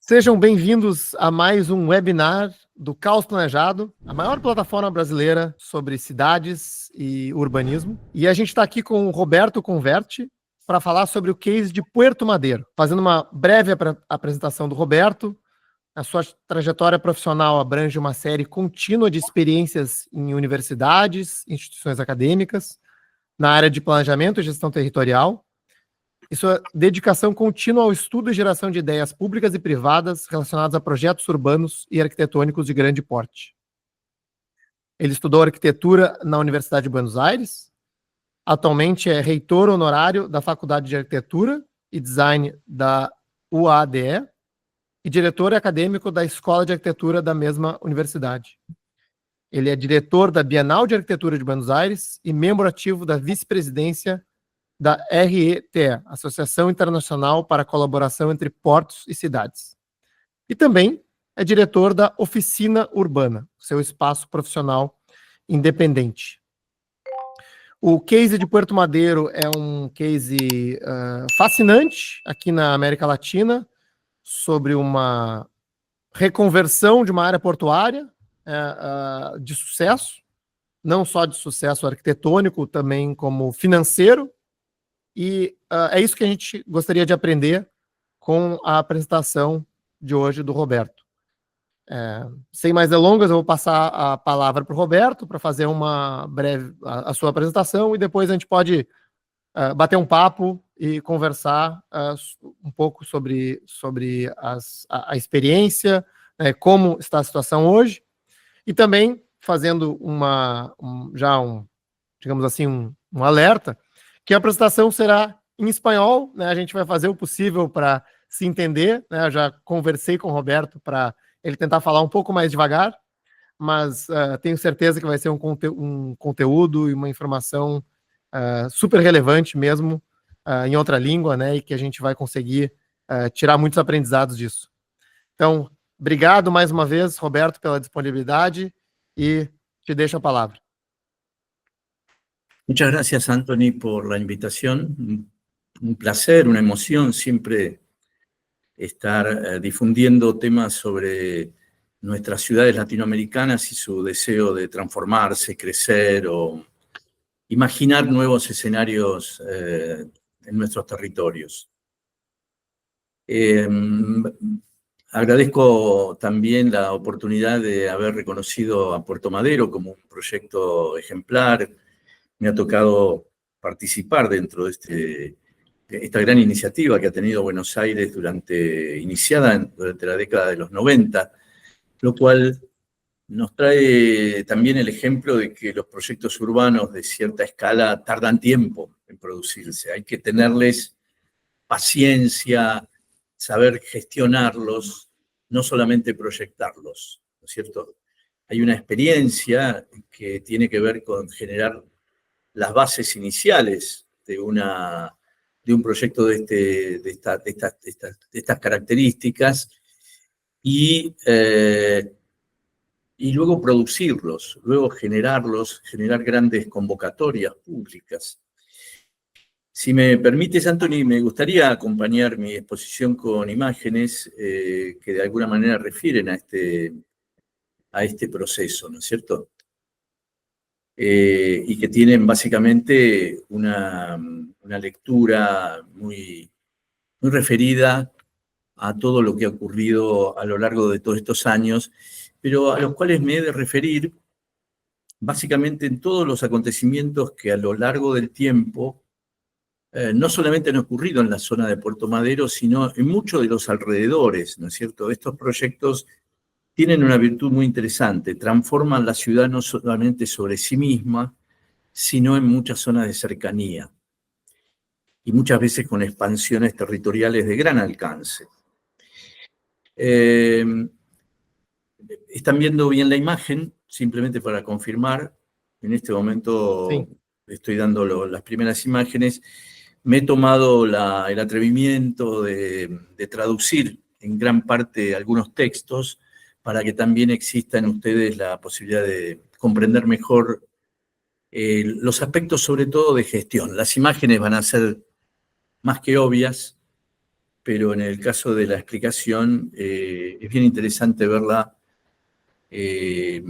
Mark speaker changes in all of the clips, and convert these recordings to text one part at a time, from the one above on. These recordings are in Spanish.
Speaker 1: Sejam bem-vindos a mais um webinar do Caos Planejado, a maior plataforma brasileira sobre cidades e urbanismo. E a gente está aqui com o Roberto Converti para falar sobre o case de Puerto Madero. Fazendo uma breve apresentação do Roberto, a sua trajetória profissional abrange uma série contínua de experiências em universidades, instituições acadêmicas, na área de planejamento e gestão territorial, e sua dedicação contínua ao estudo e geração de ideias públicas e privadas relacionadas a projetos urbanos e arquitetônicos de grande porte. Ele estudou arquitetura na Universidade de Buenos Aires, atualmente é reitor honorário da Faculdade de Arquitetura e Design da UADE e diretor acadêmico da Escola de Arquitetura da mesma universidade. Ele é diretor da Bienal de Arquitetura de Buenos Aires e membro ativo da vice-presidência da RETE, Associação Internacional para a Colaboração entre Portos e Cidades. E também é diretor da Oficina Urbana, seu espaço profissional independente. O case de Puerto Madero é um case fascinante aqui na América Latina, sobre uma reconversão de uma área portuária de sucesso, não só de sucesso arquitetônico, também como financeiro. E é isso que a gente gostaria de aprender com a apresentação de hoje do Roberto. Sem mais delongas, eu vou passar a palavra para o Roberto para fazer uma breve a sua apresentação e depois a gente pode bater um papo e conversar um pouco sobre a experiência, como está a situação hoje, e também fazendo digamos assim, um alerta, que a apresentação será em espanhol, né? A gente vai fazer o possível para se entender, né? Eu já conversei com o Roberto para ele tentar falar um pouco mais devagar, mas tenho certeza que vai ser um conteúdo e uma informação super relevante mesmo em outra língua, né? E que a gente vai conseguir tirar muitos aprendizados disso. Então, obrigado mais uma vez, Roberto, pela disponibilidade e te deixo a palavra.
Speaker 2: Muchas gracias, Anthony, por la invitación. Un placer, una emoción siempre estar difundiendo temas sobre nuestras ciudades latinoamericanas y su deseo de transformarse, crecer o imaginar nuevos escenarios en nuestros territorios. Agradezco también la oportunidad de haber reconocido a Puerto Madero como un proyecto ejemplar. Me ha tocado participar dentro de esta gran iniciativa que ha tenido Buenos Aires iniciada durante la década de los 90, lo cual nos trae también el ejemplo de que los proyectos urbanos de cierta escala tardan tiempo en producirse. Hay que tenerles paciencia, saber gestionarlos, no solamente proyectarlos, ¿no es cierto? Hay una experiencia que tiene que ver con generar las bases iniciales de un proyecto de estas características y luego producirlos, luego generar grandes convocatorias públicas. Si me permites, Anthony, me gustaría acompañar mi exposición con imágenes que de alguna manera refieren a este proceso, ¿no es cierto? Y que tienen básicamente una lectura muy referida a todo lo que ha ocurrido a lo largo de todos estos años, pero a los cuales me he de referir básicamente en todos los acontecimientos que a lo largo del tiempo no solamente han ocurrido en la zona de Puerto Madero, sino en muchos de los alrededores, ¿no es cierto? Estos proyectos tienen una virtud muy interesante, transforman la ciudad no solamente sobre sí misma, sino en muchas zonas de cercanía, y muchas veces con expansiones territoriales de gran alcance. Están viendo bien la imagen, simplemente para confirmar, en este momento sí. Estoy dando las primeras imágenes. Me he tomado el atrevimiento de traducir en gran parte algunos textos para que también exista en ustedes la posibilidad de comprender mejor los aspectos sobre todo de gestión. Las imágenes van a ser más que obvias, pero en el caso de la explicación es bien interesante verla de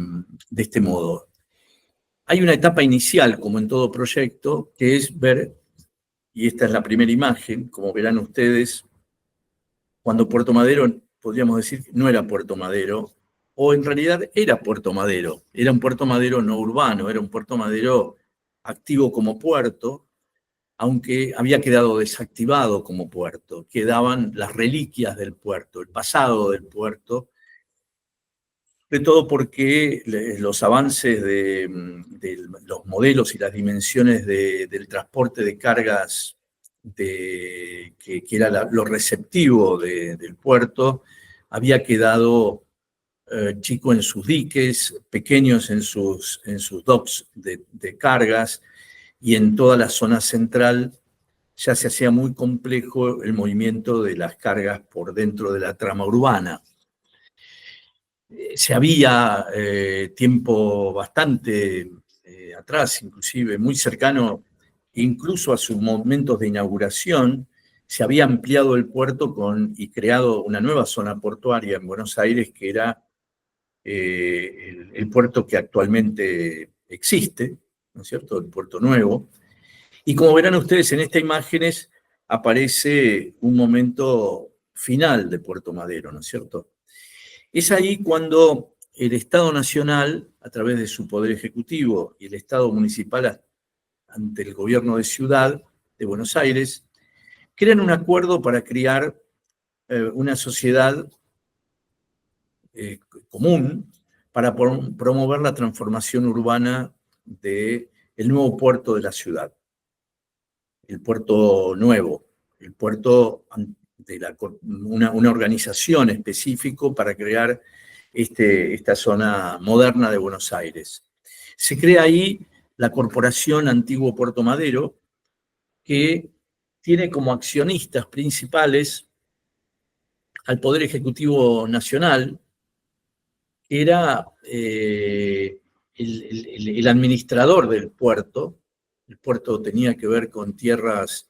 Speaker 2: este modo. Hay una etapa inicial, como en todo proyecto, que es ver, y esta es la primera imagen, como verán ustedes, cuando Puerto Madero, podríamos decir, no era Puerto Madero, o en realidad era Puerto Madero, era un Puerto Madero no urbano, era un Puerto Madero activo como puerto, aunque había quedado desactivado como puerto. Quedaban las reliquias del puerto, el pasado del puerto, de todo porque los avances de los modelos y las dimensiones del transporte de cargas que era lo receptivo del puerto, había quedado chico en sus diques, pequeños en sus docks de cargas, y en toda la zona central ya se hacía muy complejo el movimiento de las cargas por dentro de la trama urbana. Se había tiempo bastante atrás, inclusive muy cercano, incluso a sus momentos de inauguración, se había ampliado el puerto y creado una nueva zona portuaria en Buenos Aires, que era el puerto que actualmente existe, ¿no es cierto?, el Puerto Nuevo. Y como verán ustedes en estas imágenes, aparece un momento final de Puerto Madero, ¿no es cierto? Es ahí cuando el Estado Nacional, a través de su Poder Ejecutivo, y el Estado Municipal ante el Gobierno de Ciudad de Buenos Aires, crean un acuerdo para crear una sociedad común para promover la transformación urbana del nuevo puerto de la ciudad, el Puerto Nuevo, el puerto de una organización específica para crear esta zona moderna de Buenos Aires. Se crea ahí la Corporación Antiguo Puerto Madero, que tiene como accionistas principales al Poder Ejecutivo Nacional, que era el administrador del puerto. El puerto tenía que ver con tierras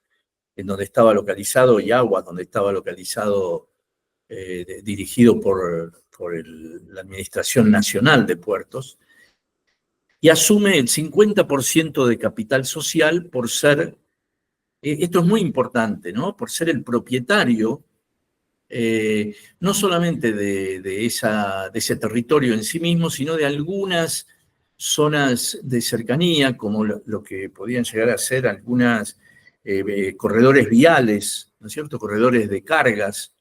Speaker 2: en donde estaba localizado y aguas donde estaba localizado, dirigido por la Administración Nacional de Puertos, y asume el 50% de capital social por ser, esto es muy importante, ¿no?, por ser el propietario no solamente de ese territorio en sí mismo, sino de algunas zonas de cercanía, como lo que podían llegar a ser algunas corredores viales, ¿no es cierto?, corredores de cargas,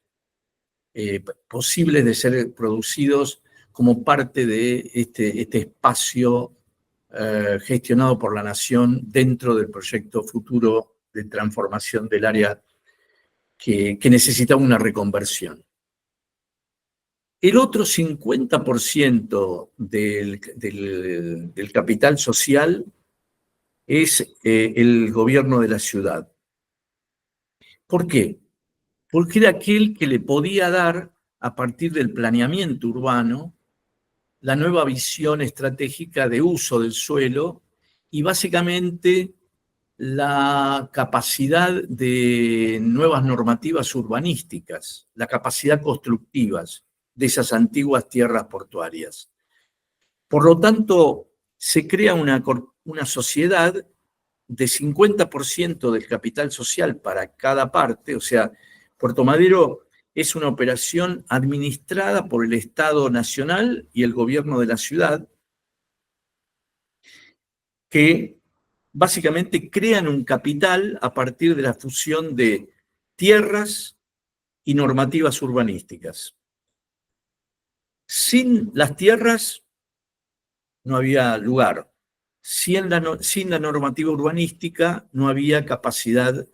Speaker 2: posibles de ser producidos como parte de este espacio gestionado por la Nación dentro del proyecto futuro de transformación del área que necesitaba una reconversión. El otro 50% del capital social es el gobierno de la ciudad. ¿Por qué? Porque era aquel que le podía dar, a partir del planeamiento urbano, la nueva visión estratégica de uso del suelo y básicamente la capacidad de nuevas normativas urbanísticas, la capacidad constructivas de esas antiguas tierras portuarias. Por lo tanto, se crea una sociedad de 50% del capital social para cada parte, o sea, Puerto Madero es una operación administrada por el Estado Nacional y el gobierno de la ciudad, que básicamente crean un capital a partir de la fusión de tierras y normativas urbanísticas. Sin las tierras no había lugar. Sin la normativa urbanística no había capacidad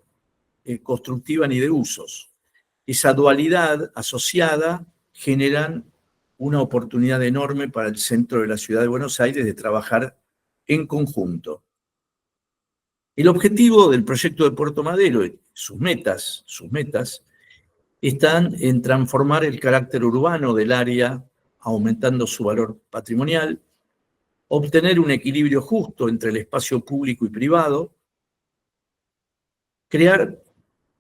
Speaker 2: constructiva ni de usos. Esa dualidad asociada generan una oportunidad enorme para el centro de la ciudad de Buenos Aires de trabajar en conjunto. El objetivo del proyecto de Puerto Madero, sus metas, están en transformar el carácter urbano del área, aumentando su valor patrimonial, obtener un equilibrio justo entre el espacio público y privado, crear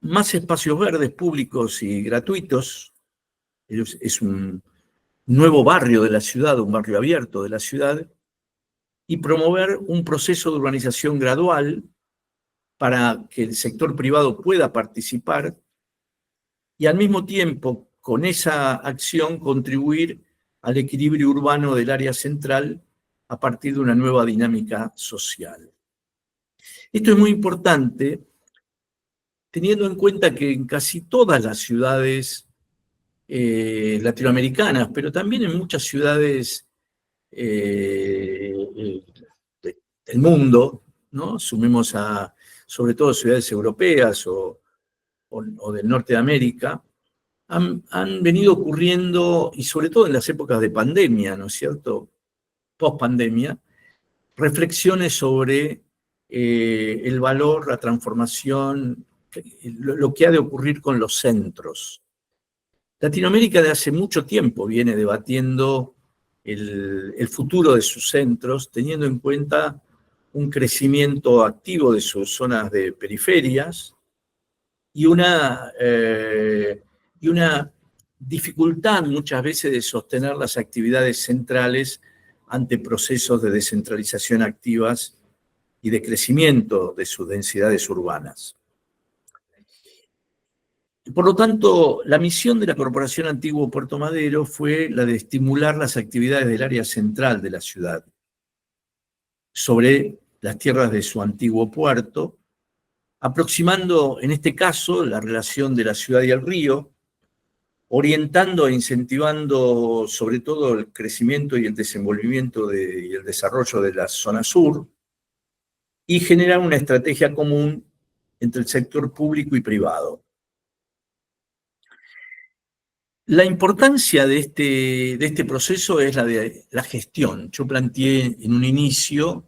Speaker 2: más espacios verdes públicos y gratuitos. Es un nuevo barrio de la ciudad, un barrio abierto de la ciudad, y promover un proceso de urbanización gradual para que el sector privado pueda participar y al mismo tiempo, con esa acción, contribuir al equilibrio urbano del área central a partir de una nueva dinámica social. Esto es muy importante, teniendo en cuenta que en casi todas las ciudades latinoamericanas, pero también en muchas ciudades del mundo, ¿no? Sumemos a, sobre todo, ciudades europeas o del norte de América, han venido ocurriendo, y sobre todo en las épocas de pandemia, ¿no es cierto?, post-pandemia, reflexiones sobre el valor, la transformación, lo que ha de ocurrir con los centros. Latinoamérica de hace mucho tiempo viene debatiendo el futuro de sus centros, teniendo en cuenta un crecimiento activo de sus zonas de periferias y una dificultad muchas veces de sostener las actividades centrales ante procesos de descentralización activas y de crecimiento de sus densidades urbanas. Por lo tanto, la misión de la Corporación Antiguo Puerto Madero fue la de estimular las actividades del área central de la ciudad sobre las tierras de su antiguo puerto, aproximando, en este caso, la relación de la ciudad y el río, orientando e incentivando sobre todo el crecimiento y el desenvolvimiento y el desarrollo de la zona sur, y generar una estrategia común entre el sector público y privado. La importancia de este proceso es la de la gestión. Yo planteé en un inicio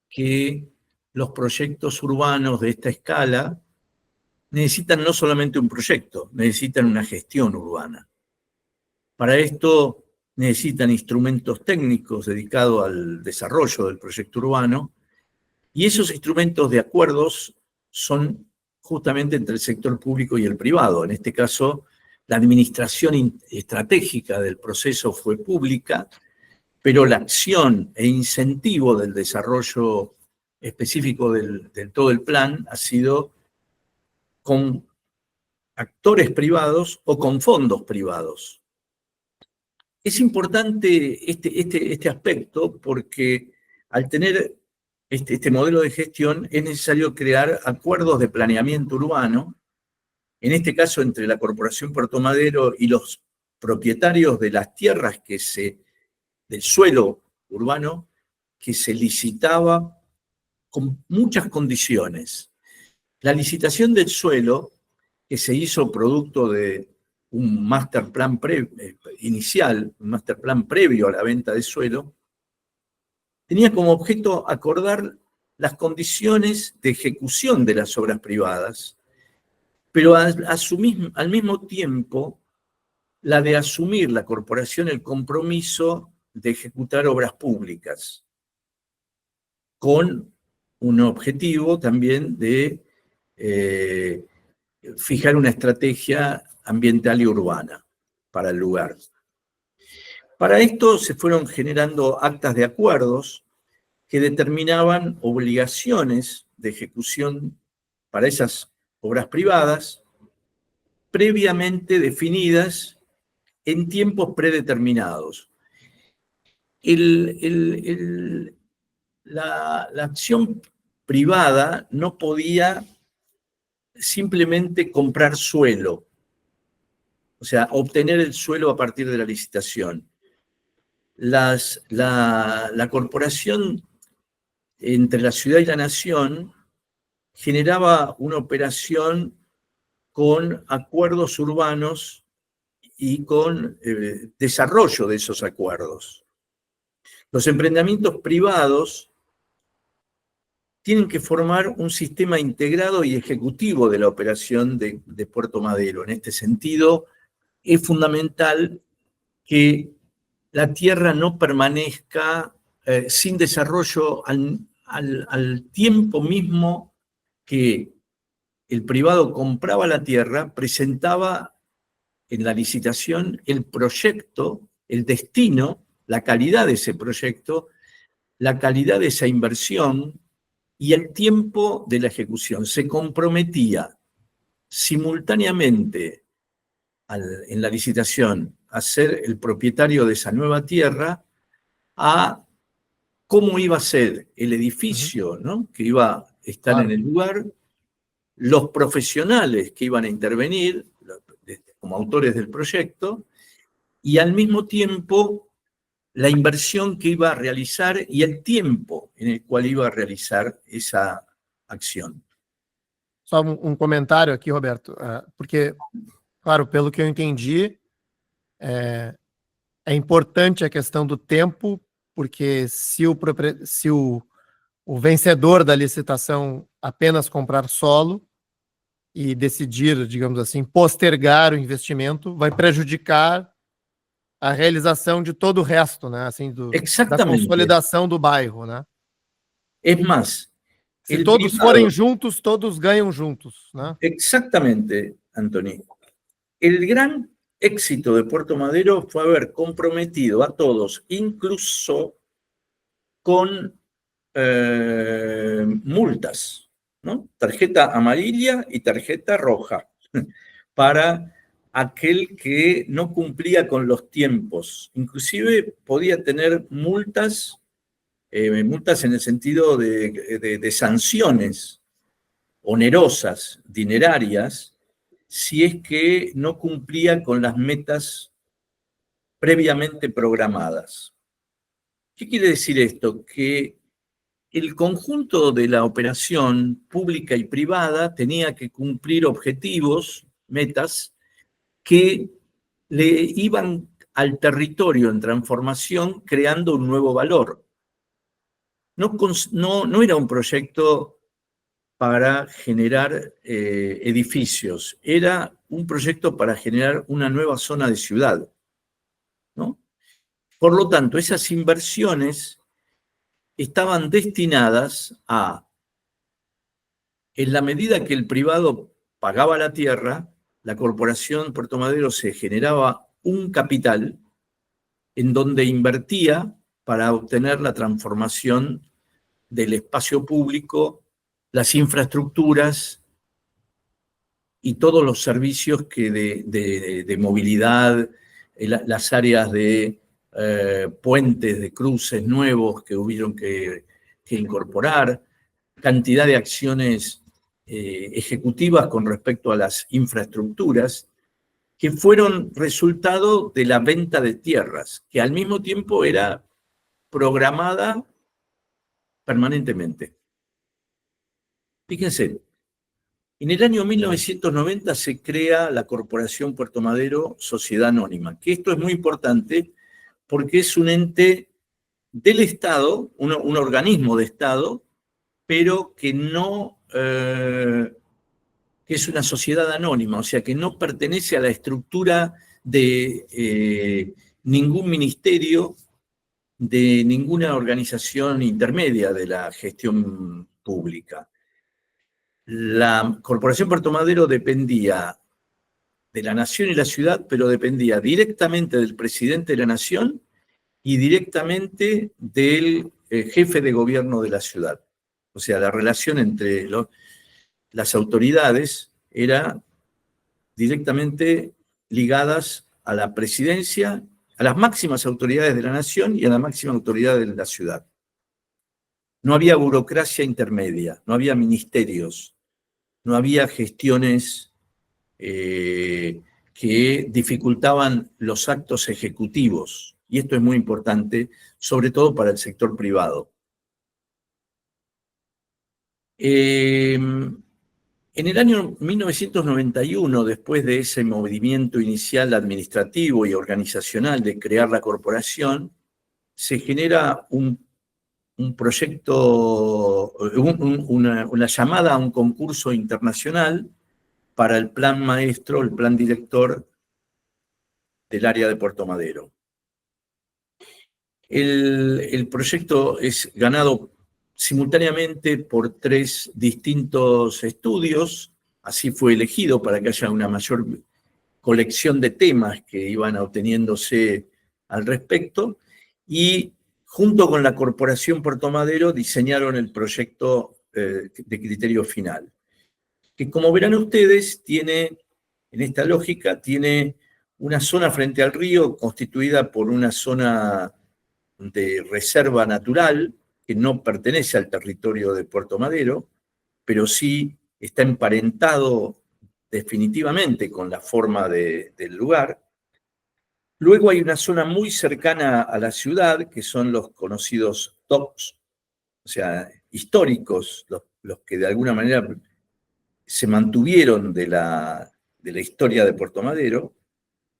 Speaker 2: que los proyectos urbanos de esta escala necesitan no solamente un proyecto, necesitan una gestión urbana. Para esto necesitan instrumentos técnicos dedicados al desarrollo del proyecto urbano, y esos instrumentos de acuerdos son justamente entre el sector público y el privado. En este caso, la administración estratégica del proceso fue pública, pero la acción e incentivo del desarrollo específico de todo el plan ha sido con actores privados o con fondos privados. Es importante este aspecto porque al tener este modelo de gestión es necesario crear acuerdos de planeamiento urbano, en este caso entre la Corporación Puerto Madero y los propietarios de las tierras del suelo urbano que se licitaba con muchas condiciones. La licitación del suelo, que se hizo producto de un master plan inicial, un master plan previo a la venta de suelo, tenía como objeto acordar las condiciones de ejecución de las obras privadas, pero al mismo tiempo la de asumir la corporación el compromiso de ejecutar obras públicas, con un objetivo también de fijar una estrategia ambiental y urbana para el lugar. Para esto se fueron generando actas de acuerdos que determinaban obligaciones de ejecución para esas obras privadas previamente definidas en tiempos predeterminados. La acción privada no podía simplemente comprar suelo, o sea, obtener el suelo a partir de la licitación. La corporación entre la ciudad y la nación generaba una operación con acuerdos urbanos y con desarrollo de esos acuerdos. Los emprendimientos privados tienen que formar un sistema integrado y ejecutivo de la operación de Puerto Madero. En este sentido, es fundamental que la tierra no permanezca sin desarrollo al tiempo mismo que el privado compraba la tierra, presentaba en la licitación el proyecto, el destino, la calidad de ese proyecto, la calidad de esa inversión y el tiempo de la ejecución. Se comprometía simultáneamente en la licitación a ser el propietario de esa nueva tierra, a cómo iba a ser el edificio, ¿no?, que iba a estar en el lugar, los profesionales que iban a intervenir como autores del proyecto, y al mismo tiempo la inversión que iba a realizar y el tiempo en el cual iba a realizar esa acción.
Speaker 1: Só comentário aqui, Roberto, porque, claro, pelo que eu entendi, é importante a questão do tempo, porque se o vencedor da licitação apenas comprar solo e decidir, digamos assim, postergar o investimento, vai prejudicar a realização de todo o resto, né? Assim, da consolidação do bairro, né?
Speaker 2: Es más,
Speaker 1: se todos forem juntos, todos ganham juntos, né?
Speaker 2: Exactamente, Anthony. El gran éxito de Puerto Madero fue haber comprometido a todos, incluso con multas, ¿no? Tarjeta amarilla y tarjeta roja, para aquel que no cumplía con los tiempos. Inclusive podía tener multas en el sentido de sanciones onerosas, dinerarias, si es que no cumplía con las metas previamente programadas. ¿Qué quiere decir esto? Que el conjunto de la operación pública y privada tenía que cumplir objetivos, metas, que le iban al territorio en transformación creando un nuevo valor. No era un proyecto para generar edificios, era un proyecto para generar una nueva zona de ciudad, ¿no? Por lo tanto, esas inversiones estaban destinadas a, en la medida que el privado pagaba la tierra, la corporación Puerto Madero se generaba un capital en donde invertía para obtener la transformación del espacio público, las infraestructuras y todos los servicios que de movilidad, las áreas de puentes, de cruces nuevos que hubieron que incorporar, cantidad de acciones ejecutivas con respecto a las infraestructuras, que fueron resultado de la venta de tierras, que al mismo tiempo era programada permanentemente. Fíjense, en el año 1990 se crea la Corporación Puerto Madero Sociedad Anónima, que esto es muy importante porque es un ente del Estado, un organismo de Estado, pero que no, que es una sociedad anónima, o sea, que no pertenece a la estructura de ningún ministerio, de ninguna organización intermedia de la gestión pública. La Corporación Puerto Madero dependía de la nación y la ciudad, pero dependía directamente del presidente de la nación y directamente del jefe de gobierno de la ciudad. O sea, la relación entre las autoridades era directamente ligadas a la presidencia, a las máximas autoridades de la nación y a la máxima autoridad de la ciudad. No había burocracia intermedia, no había ministerios, no había gestiones que dificultaban los actos ejecutivos. Y esto es muy importante, sobre todo para el sector privado. En el año 1991, después de ese movimiento inicial administrativo y organizacional de crear la corporación, se genera un proyecto, una llamada a un concurso internacional para el plan maestro, el plan director del área de Puerto Madero. El proyecto es ganado simultáneamente por 3 distintos estudios, así fue elegido para que haya una mayor colección de temas que iban obteniéndose al respecto, y junto con la Corporación Puerto Madero diseñaron el proyecto de criterio final, que como verán ustedes, tiene, en esta lógica, tiene una zona frente al río constituida por una zona de reserva natural que no pertenece al territorio de Puerto Madero, pero sí está emparentado definitivamente con la forma del lugar. Luego hay una zona muy cercana a la ciudad, que son los conocidos docks, o sea, históricos, los que de alguna manera se mantuvieron de la historia de Puerto Madero,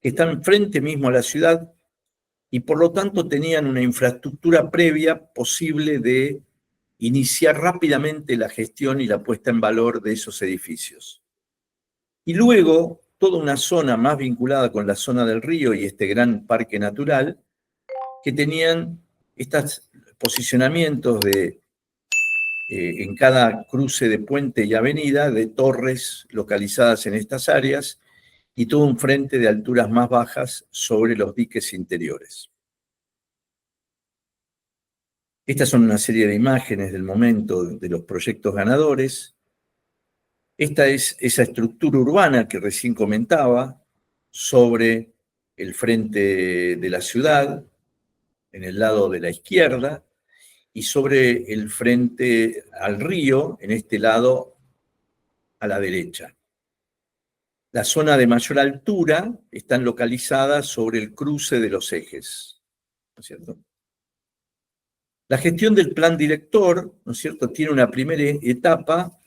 Speaker 2: que están frente mismo a la ciudad y por lo tanto tenían una infraestructura previa posible de iniciar rápidamente la gestión y la puesta en valor de esos edificios. Y luego, toda una zona más vinculada con la zona del río y este gran parque natural, que tenían estos posicionamientos en cada cruce de puente y avenida, de torres localizadas en estas áreas, y todo un frente de alturas más bajas sobre los diques interiores. Estas son una serie de imágenes del momento de los proyectos ganadores. Esta es esa estructura urbana que recién comentaba sobre el frente de la ciudad, en el lado de la izquierda, y sobre el frente al río, en este lado a la derecha. La zona de mayor altura están localizadas sobre el cruce de los ejes, ¿no es cierto? La gestión del plan director, ¿no es cierto?, tiene una primera etapa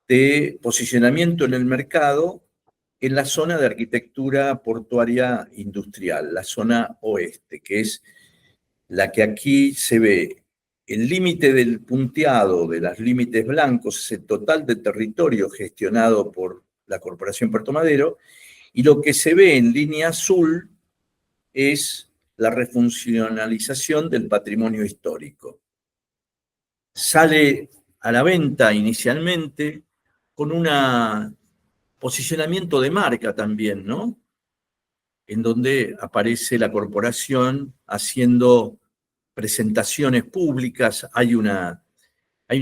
Speaker 2: de posicionamiento en el mercado en la zona de arquitectura portuaria industrial, la zona oeste, que es la que aquí se ve. El límite del punteado de los límites blancos es el total de territorio gestionado por la Corporación Puerto Madero, y lo que se ve en línea azul es la refuncionalización del patrimonio histórico. Sale a la venta inicialmente con un posicionamiento de marca también, ¿no? En donde aparece la corporación haciendo presentaciones públicas, hay una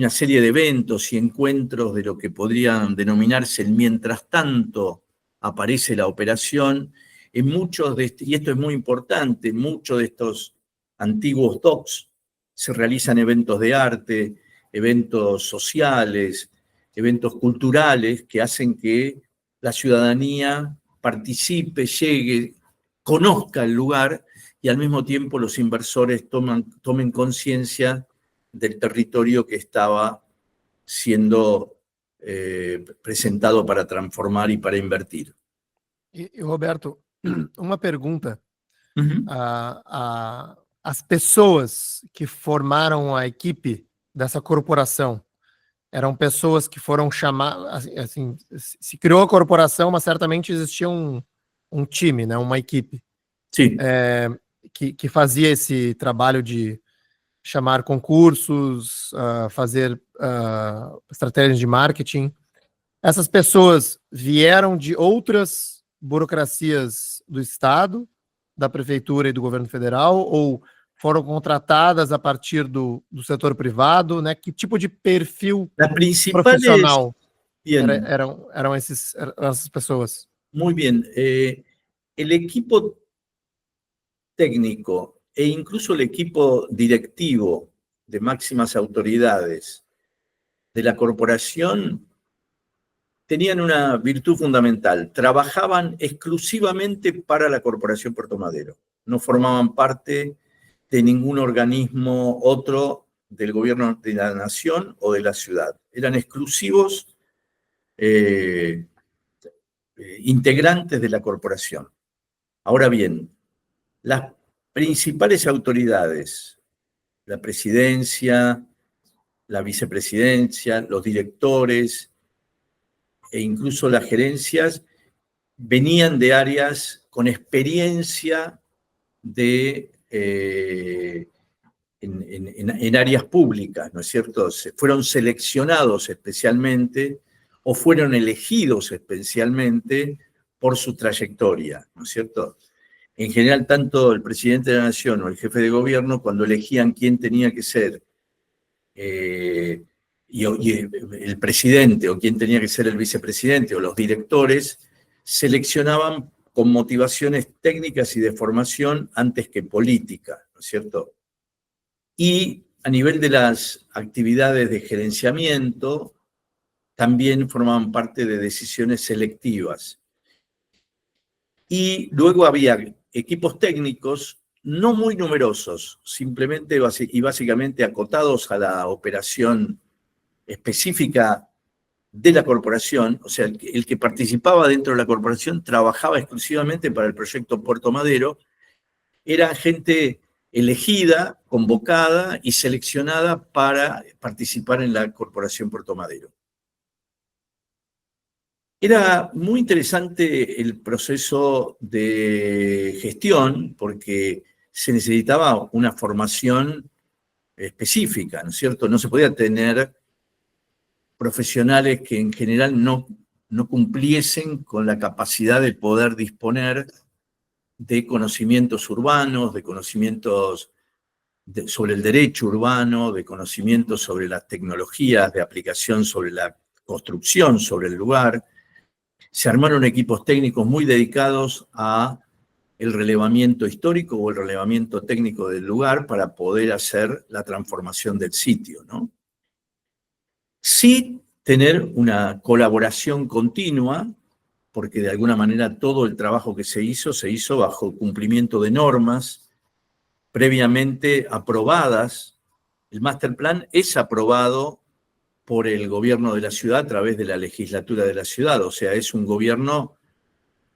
Speaker 2: serie de eventos y encuentros de lo que podrían denominarse el mientras tanto aparece la operación. En muchos y esto es muy importante, en muchos de estos antiguos docks se realizan eventos de arte, eventos sociales, eventos culturales que hacen que la ciudadanía participe, llegue, conozca el lugar y al mismo tiempo los inversores tomen conciencia del territorio que estaba siendo presentado para transformar y para invertir.
Speaker 1: E Roberto, uma pergunta.
Speaker 2: Uhum.
Speaker 1: As pessoas que formaram a equipe dessa corporação eram pessoas que foram chamadas, assim, se criou a corporação, mas certamente existia um time, né, uma equipe,
Speaker 2: Sim.
Speaker 1: que fazia esse trabalho de chamar concursos, fazer estratégias de marketing. Essas pessoas vieram de outras burocracias do Estado, da Prefeitura e do Governo Federal, ou foram contratadas a partir do setor privado, né? Que tipo de perfil profissional eram essas pessoas?
Speaker 2: Muy bien. El equipo técnico e incluso el equipo directivo de máximas autoridades de la corporación tenían una virtud fundamental. Trabajaban exclusivamente para la Corporación Puerto Madero. No formaban parte de ningún organismo otro del gobierno de la nación o de la ciudad. Eran exclusivos integrantes de la corporación. Ahora bien, las principales autoridades, la presidencia, la vicepresidencia, los directores e incluso las gerencias venían de áreas con experiencia en áreas públicas, ¿no es cierto? Fueron seleccionados especialmente o fueron elegidos especialmente por su trayectoria, ¿no es cierto? En general, tanto el presidente de la Nación o el jefe de gobierno, cuando elegían quién tenía que ser y el presidente o quién tenía que ser el vicepresidente o los directores, seleccionaban con motivaciones técnicas y de formación antes que política, ¿no es cierto? Y a nivel de las actividades de gerenciamiento, también formaban parte de decisiones selectivas. Y luego había equipos técnicos no muy numerosos, simplemente y básicamente acotados a la operación específica de la corporación, o sea, el que participaba dentro de la corporación trabajaba exclusivamente para el proyecto Puerto Madero, era gente elegida, convocada y seleccionada para participar en la corporación Puerto Madero. Era muy interesante el proceso de gestión porque se necesitaba una formación específica, ¿no es cierto? No se podía tener profesionales que en general no cumpliesen con la capacidad de poder disponer de conocimientos urbanos, de conocimientos sobre el derecho urbano, de conocimientos sobre las tecnologías de aplicación sobre la construcción, sobre el lugar. Se armaron equipos técnicos muy dedicados a el relevamiento histórico o el relevamiento técnico del lugar para poder hacer la transformación del sitio, ¿no? Sí tener una colaboración continua, porque de alguna manera todo el trabajo que se hizo bajo cumplimiento de normas previamente aprobadas. El master plan es aprobado por el gobierno de la ciudad a través de la legislatura de la ciudad, o sea, es un gobierno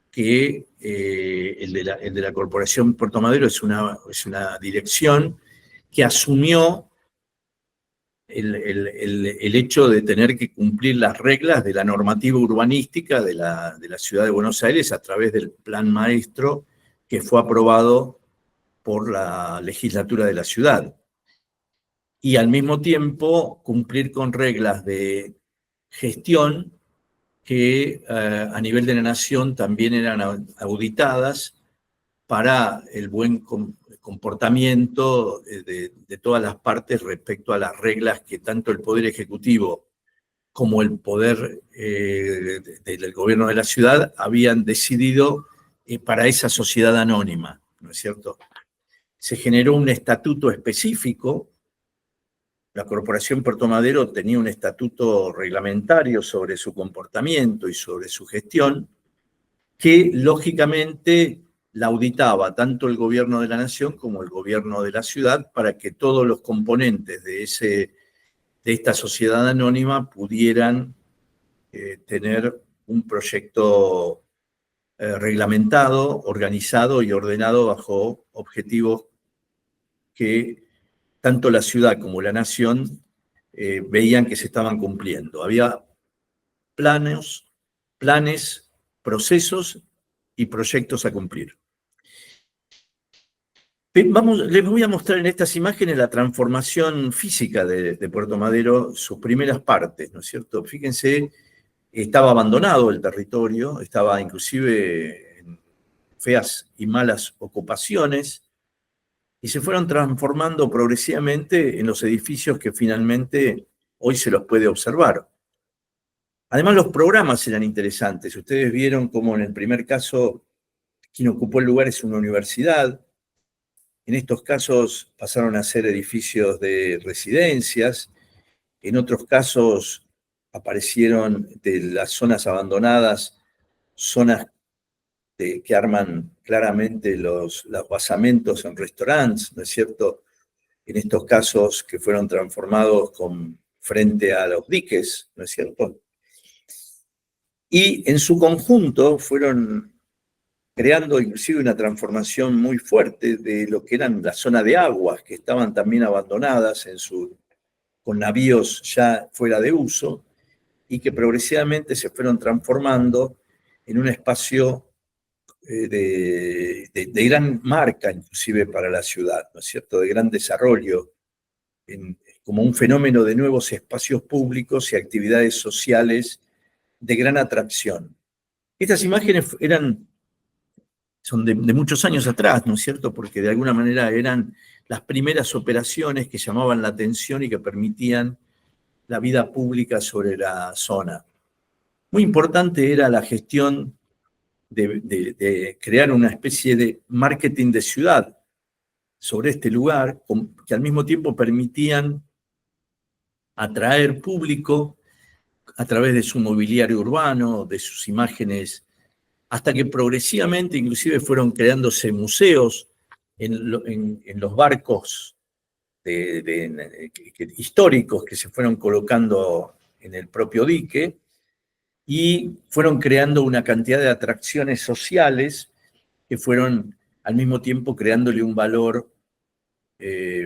Speaker 2: que el de la Corporación Puerto Madero es una dirección que asumió el hecho de tener que cumplir las reglas de la normativa urbanística de la ciudad de Buenos Aires a través del plan maestro que fue aprobado por la legislatura de la ciudad. Y al mismo tiempo cumplir con reglas de gestión que a nivel de la nación también eran auditadas para el buen comportamiento de todas las partes respecto a las reglas que tanto el Poder Ejecutivo como el Poder del Gobierno de la ciudad habían decidido para esa sociedad anónima, ¿no es cierto? Se generó un estatuto específico. La Corporación Puerto Madero tenía un estatuto reglamentario sobre su comportamiento y sobre su gestión, que lógicamente la auditaba tanto el gobierno de la nación como el gobierno de la ciudad para que todos los componentes de esta sociedad anónima pudieran tener un proyecto reglamentado, organizado y ordenado bajo objetivos que tanto la ciudad como la nación veían que se estaban cumpliendo. Había planes, procesos y proyectos a cumplir. Les voy a mostrar en estas imágenes la transformación física de Puerto Madero, sus primeras partes, ¿no es cierto? Fíjense, estaba abandonado el territorio, estaba inclusive en feas y malas ocupaciones, y se fueron transformando progresivamente en los edificios que finalmente hoy se los puede observar. Además, los programas eran interesantes. Ustedes vieron cómo en el primer caso quien ocupó el lugar es una universidad. En estos casos pasaron a ser edificios de residencias. En otros casos aparecieron de las zonas abandonadas, zonas que arman claramente los basamentos en restaurantes, ¿no es cierto? En estos casos que fueron transformados frente a los diques, ¿no es cierto? Y en su conjunto fueron creando inclusive una transformación muy fuerte de lo que eran la zona de aguas, que estaban también abandonadas con navíos ya fuera de uso, y que progresivamente se fueron transformando en un espacio de gran marca, inclusive para la ciudad, ¿no es cierto?, de gran desarrollo, como un fenómeno de nuevos espacios públicos y actividades sociales de gran atracción. Estas imágenes son de muchos años atrás, ¿no es cierto? Porque de alguna manera eran las primeras operaciones que llamaban la atención y que permitían la vida pública sobre la zona. Muy importante era la gestión de crear una especie de marketing de ciudad sobre este lugar, que al mismo tiempo permitían atraer público a través de su mobiliario urbano, de sus imágenes, hasta que progresivamente inclusive fueron creándose museos en los barcos históricos que se fueron colocando en el propio dique, y fueron creando una cantidad de atracciones sociales que fueron al mismo tiempo creándole un valor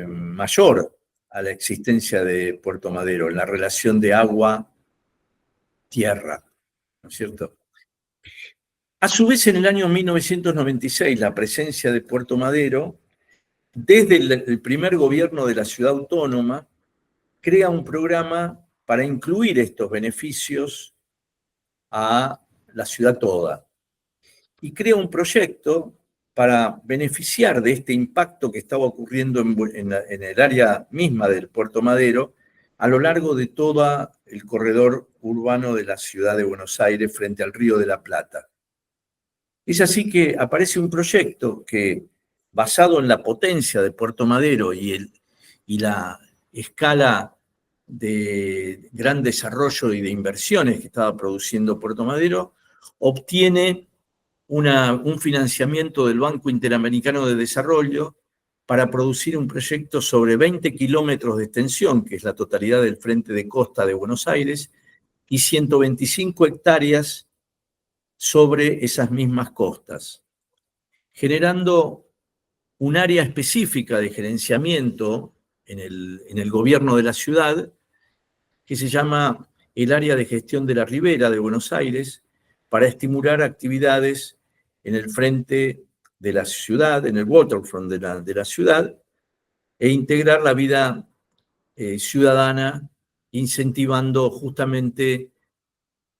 Speaker 2: mayor a la existencia de Puerto Madero, en la relación de agua-tierra, ¿no es cierto? A su vez, en el año 1996, la presencia de Puerto Madero, desde el primer gobierno de la ciudad autónoma, crea un programa para incluir estos beneficios a la ciudad toda. Y crea un proyecto para beneficiar de este impacto que estaba ocurriendo en el área misma del Puerto Madero a lo largo de todo el corredor urbano de la ciudad de Buenos Aires frente al Río de la Plata. Es así que aparece un proyecto que, basado en la potencia de Puerto Madero y la escala de gran desarrollo y de inversiones que estaba produciendo Puerto Madero, obtiene un financiamiento del Banco Interamericano de Desarrollo para producir un proyecto sobre 20 kilómetros de extensión, que es la totalidad del frente de costa de Buenos Aires, y 125 hectáreas sobre esas mismas costas, generando un área específica de gerenciamiento en el gobierno de la ciudad, que se llama el Área de Gestión de la Ribera de Buenos Aires, para estimular actividades en el frente de la ciudad, en el waterfront de la ciudad, e integrar la vida ciudadana, incentivando justamente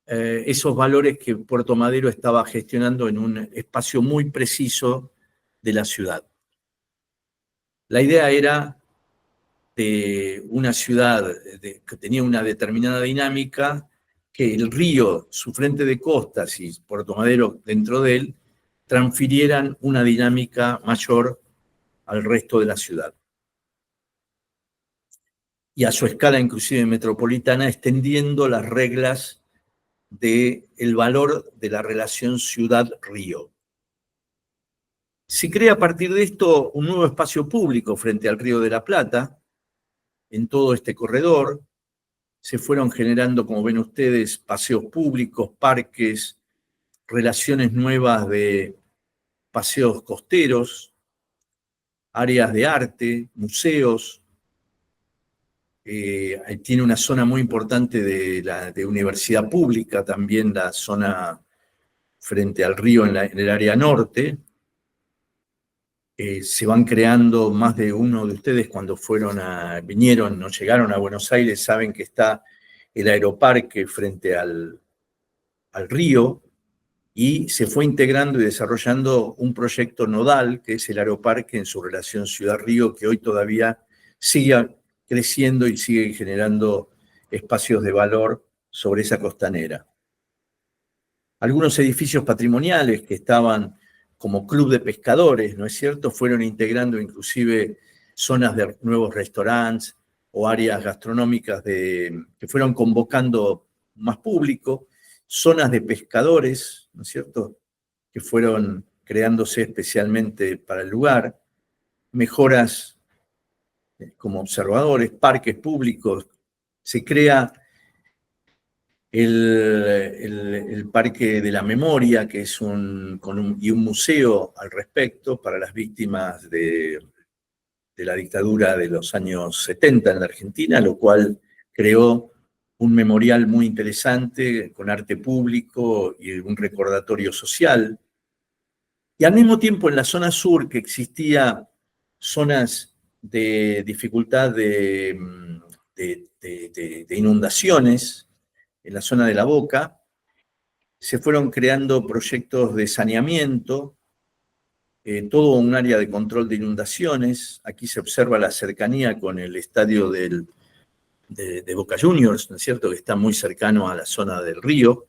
Speaker 2: esos valores que Puerto Madero estaba gestionando en un espacio muy preciso de la ciudad. La idea era de una ciudad que tenía una determinada dinámica, que el río, su frente de costas y Puerto Madero dentro de él, transfirieran una dinámica mayor al resto de la ciudad. Y a su escala inclusive metropolitana, extendiendo las reglas del valor de la relación ciudad-río. Se crea a partir de esto un nuevo espacio público frente al Río de la Plata, en todo este corredor. Se fueron generando, como ven ustedes, paseos públicos, parques, relaciones nuevas de paseos costeros, áreas de arte, museos. Tiene una zona muy importante de universidad pública, también la zona frente al río en el área norte. Se van creando, más de uno de ustedes cuando llegaron a Buenos Aires, saben que está el aeroparque frente al río, y se fue integrando y desarrollando un proyecto nodal, que es el aeroparque en su relación ciudad-río, que hoy todavía sigue creciendo y sigue generando espacios de valor sobre esa costanera. Algunos edificios patrimoniales que estaban como club de pescadores, ¿no es cierto?, fueron integrando inclusive zonas de nuevos restaurantes o áreas gastronómicas que fueron convocando más público, zonas de pescadores, ¿no es cierto?, que fueron creándose especialmente para el lugar, mejoras como observadores, parques públicos. Se crea el Parque de la Memoria, que es un museo al respecto para las víctimas de la dictadura de los años 70 en la Argentina, lo cual creó un memorial muy interesante con arte público y un recordatorio social. Y al mismo tiempo en la zona sur, que existía zonas de dificultad de inundaciones, en la zona de La Boca, se fueron creando proyectos de saneamiento, todo un área de control de inundaciones. Aquí se observa la cercanía con el estadio de Boca Juniors, ¿no es cierto?, que está muy cercano a la zona del río,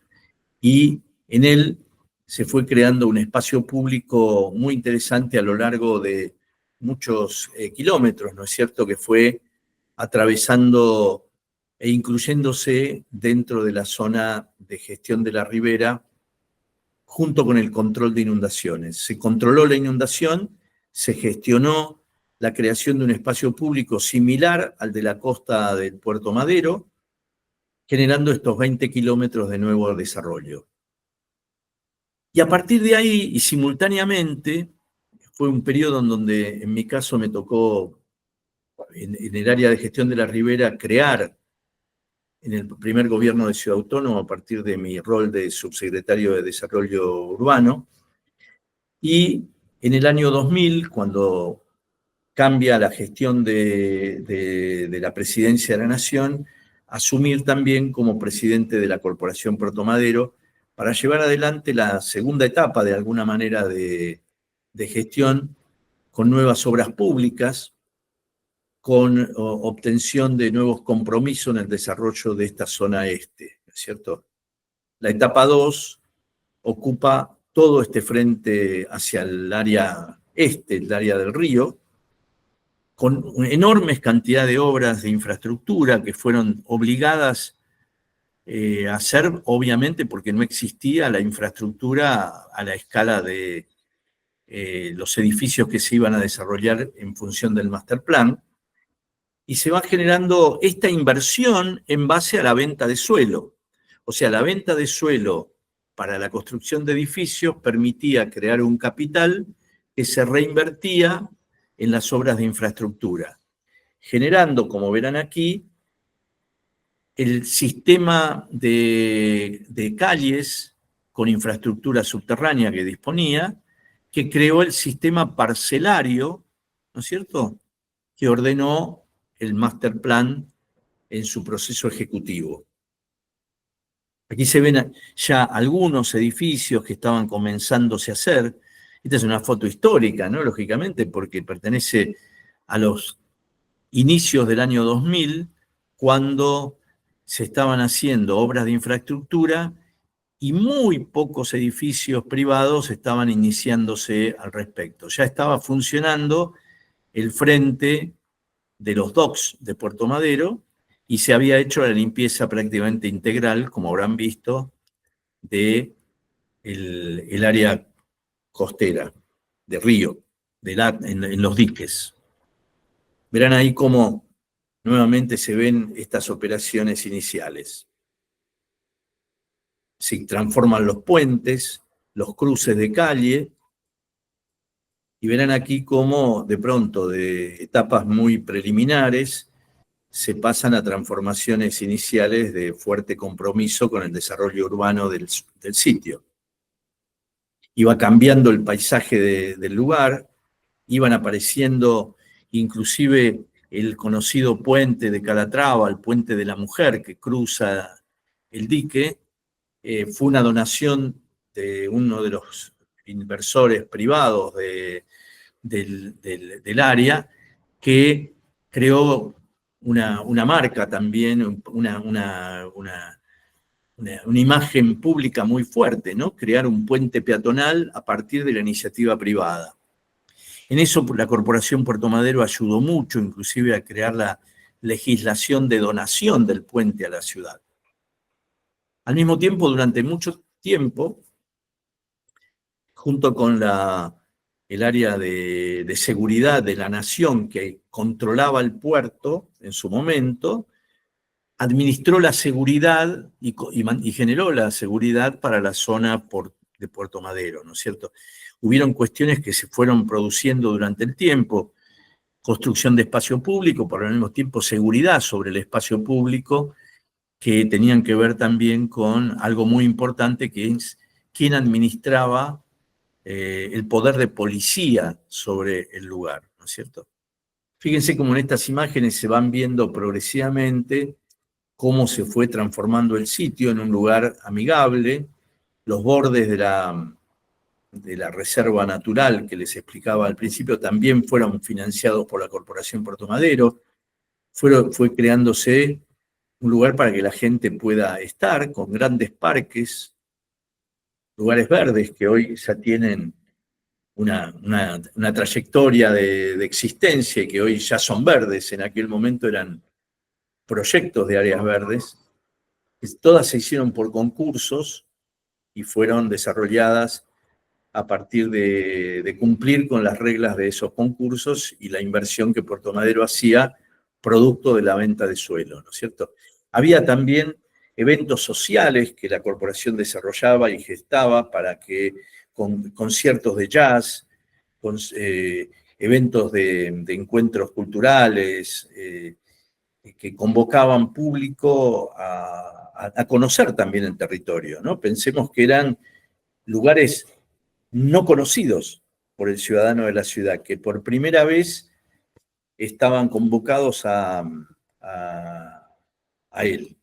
Speaker 2: y en él se fue creando un espacio público muy interesante a lo largo de muchos kilómetros, ¿no es cierto?, que fue atravesando e incluyéndose dentro de la zona de gestión de la ribera, junto con el control de inundaciones. Se controló la inundación, se gestionó la creación de un espacio público similar al de la costa del Puerto Madero, generando estos 20 kilómetros de nuevo desarrollo. Y a partir de ahí, y simultáneamente, fue un periodo en donde en mi caso me tocó, en el área de gestión de la ribera, crear en el primer gobierno de Ciudad Autónoma, a partir de mi rol de subsecretario de Desarrollo Urbano. Y en el año 2000, cuando cambia la gestión de la Presidencia de la Nación, asumir también como presidente de la Corporación Puerto Madero para llevar adelante la segunda etapa, de alguna manera, de gestión, con nuevas obras públicas, con obtención de nuevos compromisos en el desarrollo de esta zona este, ¿no es cierto? La etapa 2 ocupa todo este frente hacia el área este, el área del río, con una enormes cantidad de obras de infraestructura que fueron obligadas a hacer, obviamente, porque no existía la infraestructura a la escala de los edificios que se iban a desarrollar en función del master plan, y se va generando esta inversión en base a la venta de suelo. O sea, la venta de suelo para la construcción de edificios permitía crear un capital que se reinvertía en las obras de infraestructura, generando, como verán aquí, el sistema de calles con infraestructura subterránea que disponía, que creó el sistema parcelario, ¿no es cierto?, que ordenó el master plan en su proceso ejecutivo. Aquí se ven ya algunos edificios que estaban comenzándose a hacer. Esta es una foto histórica, ¿no?, lógicamente, porque pertenece a los inicios del año 2000, cuando se estaban haciendo obras de infraestructura y muy pocos edificios privados estaban iniciándose al respecto. Ya estaba funcionando el frente de los docks de Puerto Madero y se había hecho la limpieza prácticamente integral, como habrán visto, de el área costera, de río, en los diques. Verán ahí cómo nuevamente se ven estas operaciones iniciales. Se transforman los puentes, los cruces de calle, y verán aquí cómo de pronto de etapas muy preliminares se pasan a transformaciones iniciales de fuerte compromiso con el desarrollo urbano del sitio. Iba cambiando el paisaje del lugar, iban apareciendo inclusive el conocido puente de Calatrava, el puente de la mujer que cruza el dique. Fue una donación de uno de los inversores privados del área, que creó una marca también, una imagen pública muy fuerte, ¿no? Crear un puente peatonal a partir de la iniciativa privada. En eso la Corporación Puerto Madero ayudó mucho, inclusive a crear la legislación de donación del puente a la ciudad. Al mismo tiempo, durante mucho tiempo, junto con el área de seguridad de la nación que controlaba el puerto en su momento, administró la seguridad y generó la seguridad para la zona de Puerto Madero, ¿no es cierto? Hubieron cuestiones que se fueron produciendo durante el tiempo, construcción de espacio público, pero al mismo tiempo seguridad sobre el espacio público, que tenían que ver también con algo muy importante, que es quién administraba el poder de policía sobre el lugar, ¿no es cierto? Fíjense cómo en estas imágenes se van viendo progresivamente cómo se fue transformando el sitio en un lugar amigable, los bordes de la reserva natural que les explicaba al principio también fueron financiados por la Corporación Puerto Madero. Fue creándose un lugar para que la gente pueda estar con grandes parques, lugares verdes que hoy ya tienen una trayectoria de existencia y que hoy ya son verdes. En aquel momento eran proyectos de áreas verdes. Todas se hicieron por concursos y fueron desarrolladas a partir de cumplir con las reglas de esos concursos y la inversión que Puerto Madero hacía producto de la venta de suelo, ¿no es cierto? Había también eventos sociales que la corporación desarrollaba y gestaba para que con conciertos de jazz, eventos de encuentros culturales, que convocaban público a conocer también el territorio, ¿no? Pensemos que eran lugares no conocidos por el ciudadano de la ciudad, que por primera vez estaban convocados a él.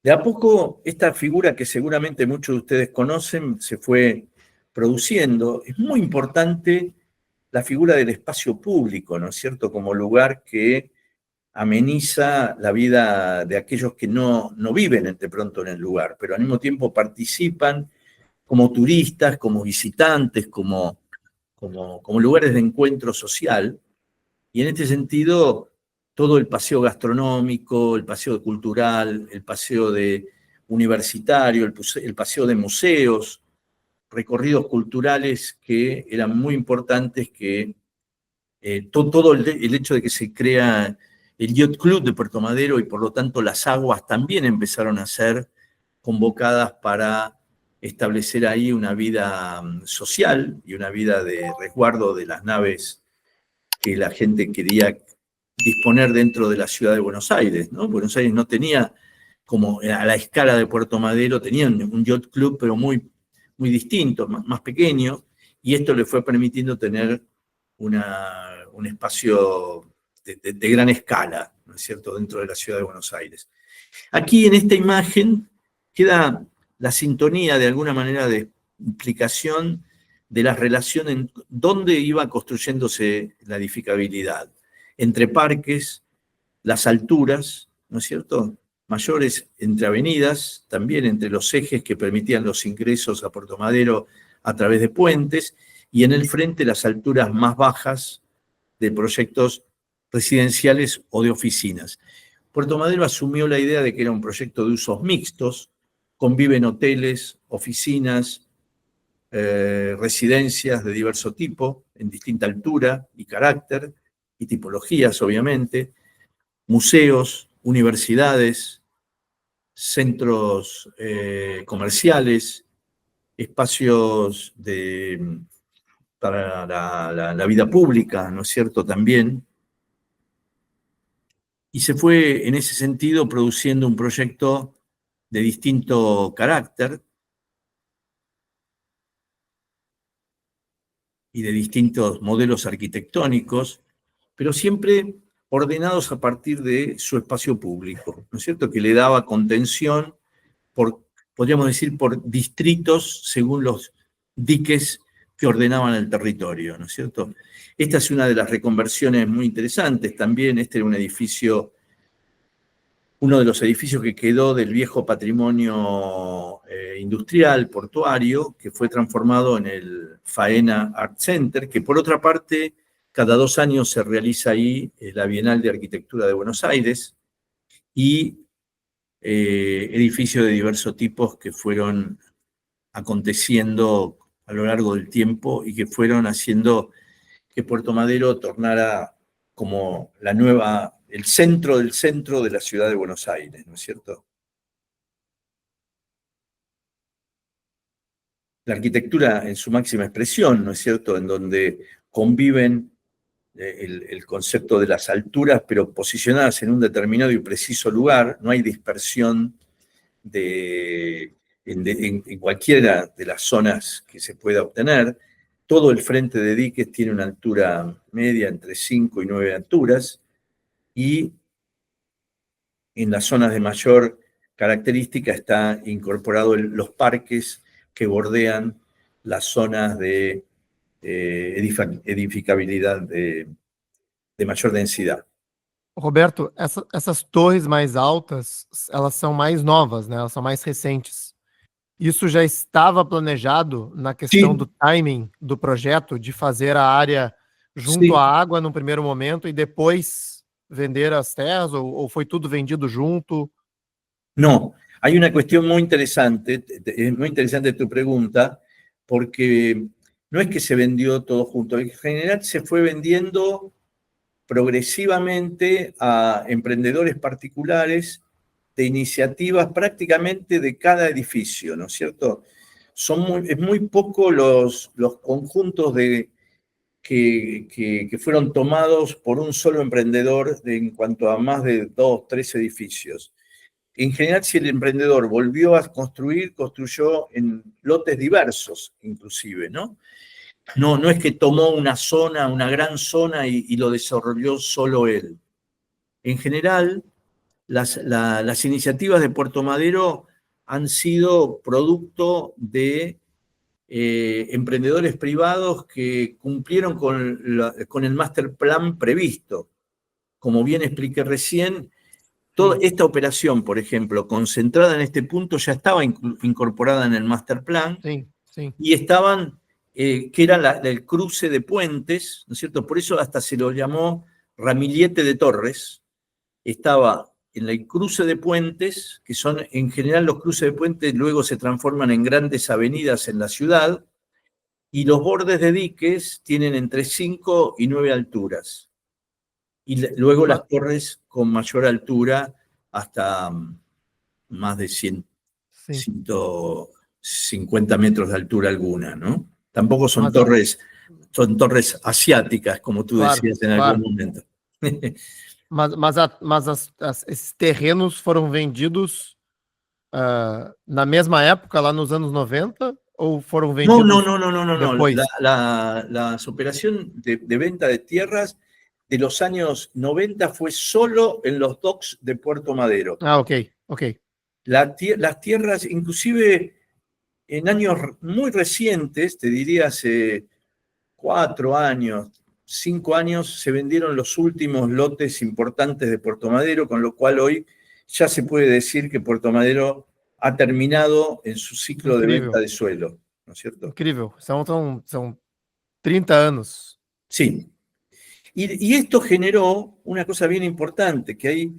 Speaker 2: De a poco, esta figura que seguramente muchos de ustedes conocen se fue produciendo. Es muy importante la figura del espacio público, ¿no es cierto?, como lugar que ameniza la vida de aquellos que no viven de pronto en el lugar, pero al mismo tiempo participan como turistas, como visitantes, como lugares de encuentro social. Y en este sentido, todo el paseo gastronómico, el paseo cultural, el paseo universitario, el paseo de museos, recorridos culturales que eran muy importantes, que todo el hecho de que se crea el Yacht Club de Puerto Madero y por lo tanto las aguas también empezaron a ser convocadas para establecer ahí una vida social y una vida de resguardo de las naves que la gente quería disponer dentro de la ciudad de Buenos Aires, ¿no? Buenos Aires no tenía, como a la escala de Puerto Madero, tenían un yacht club, pero muy, muy distinto, más pequeño, y esto le fue permitiendo tener un espacio de gran escala, ¿no es cierto?, dentro de la ciudad de Buenos Aires. Aquí en esta imagen queda la sintonía de alguna manera de implicación de las relaciones en dónde iba construyéndose la edificabilidad, entre parques, las alturas, ¿no es cierto?, mayores, entre avenidas, también entre los ejes que permitían los ingresos a Puerto Madero a través de puentes, y en el frente las alturas más bajas de proyectos residenciales o de oficinas. Puerto Madero asumió la idea de que era un proyecto de usos mixtos, conviven hoteles, oficinas, residencias de diverso tipo, en distinta altura y carácter, y tipologías, obviamente, museos, universidades, centros comerciales, espacios para la vida pública, ¿no es cierto?, también. Y se fue, en ese sentido, produciendo un proyecto de distinto carácter y de distintos modelos arquitectónicos, pero siempre ordenados a partir de su espacio público, ¿no es cierto?, que le daba contención podríamos decir, por distritos según los diques que ordenaban el territorio, ¿no es cierto? Esta es una de las reconversiones muy interesantes también. Este era uno de los edificios que quedó del viejo patrimonio industrial, portuario, que fue transformado en el Faena Art Center, que por otra parte, cada 2 años se realiza ahí la Bienal de Arquitectura de Buenos Aires, y edificios de diversos tipos que fueron aconteciendo a lo largo del tiempo y que fueron haciendo que Puerto Madero tornara como el centro del centro de la ciudad de Buenos Aires, ¿no es cierto? La arquitectura en su máxima expresión, ¿no es cierto?, en donde conviven el concepto de las alturas, pero posicionadas en un determinado y preciso lugar, no hay dispersión en cualquiera de las zonas que se pueda obtener. Todo el frente de diques tiene una altura media entre 5 y 9 alturas, y en las zonas de mayor característica está incorporado los parques que bordean las zonas de edificabilidad de mayor densidad.
Speaker 1: Roberto, essas torres mais altas, elas são mais novas, né? Elas são mais recentes. Isso já estava planejado na questão do
Speaker 2: Sí,
Speaker 1: timing do projeto, de fazer a área junto
Speaker 2: sí.
Speaker 1: à água no primeiro momento e depois vender as terras, ou foi tudo vendido junto?
Speaker 2: No, hay una cuestión muy interesante tu pregunta, porque no es que se vendió todo junto, en general se fue vendiendo progresivamente a emprendedores particulares de iniciativas prácticamente de cada edificio, ¿no es cierto? Es muy poco los conjuntos que fueron tomados por un solo emprendedor en cuanto a más de 2, 3 edificios. En general, si el emprendedor volvió a construir, construyó en lotes diversos, inclusive, ¿no? No es que tomó una zona, una gran zona y lo desarrolló solo él. En general, las iniciativas de Puerto Madero han sido producto de emprendedores privados que cumplieron con el master plan previsto. Como bien expliqué recién, toda esta operación, por ejemplo, concentrada en este punto, ya estaba incorporada en el master plan
Speaker 1: Sim, sim.
Speaker 2: y estaban, que era el cruce de puentes, ¿no es cierto? Por eso hasta se lo llamó Ramillete de Torres. Estaba en el cruce de puentes, que son, en general los cruces de puentes luego se transforman en grandes avenidas en la ciudad, y los bordes de diques tienen entre 5 y 9 alturas. Y luego las torres con mayor altura hasta más de 150 metros de altura alguna, ¿no? Tampoco son torres asiáticas, como tú decías en algún momento.
Speaker 1: Esses terrenos foram vendidos na mesma época, lá nos anos 90, ou foram vendidos
Speaker 2: No.
Speaker 1: depois?
Speaker 2: Las operaciones de venta de tierras de los años 90 fue solo en los docks de Puerto Madero.
Speaker 1: Ah, ok.
Speaker 2: Las tierras, inclusive en años muy recientes, te diría hace 4 años, 5 años, se vendieron los últimos lotes importantes de Puerto Madero, con lo cual hoy ya se puede decir que Puerto Madero ha terminado en su ciclo de venta de suelo, ¿no es cierto?
Speaker 1: Incrível. São 30 anos.
Speaker 2: Sí. Y esto generó una cosa bien importante, que hay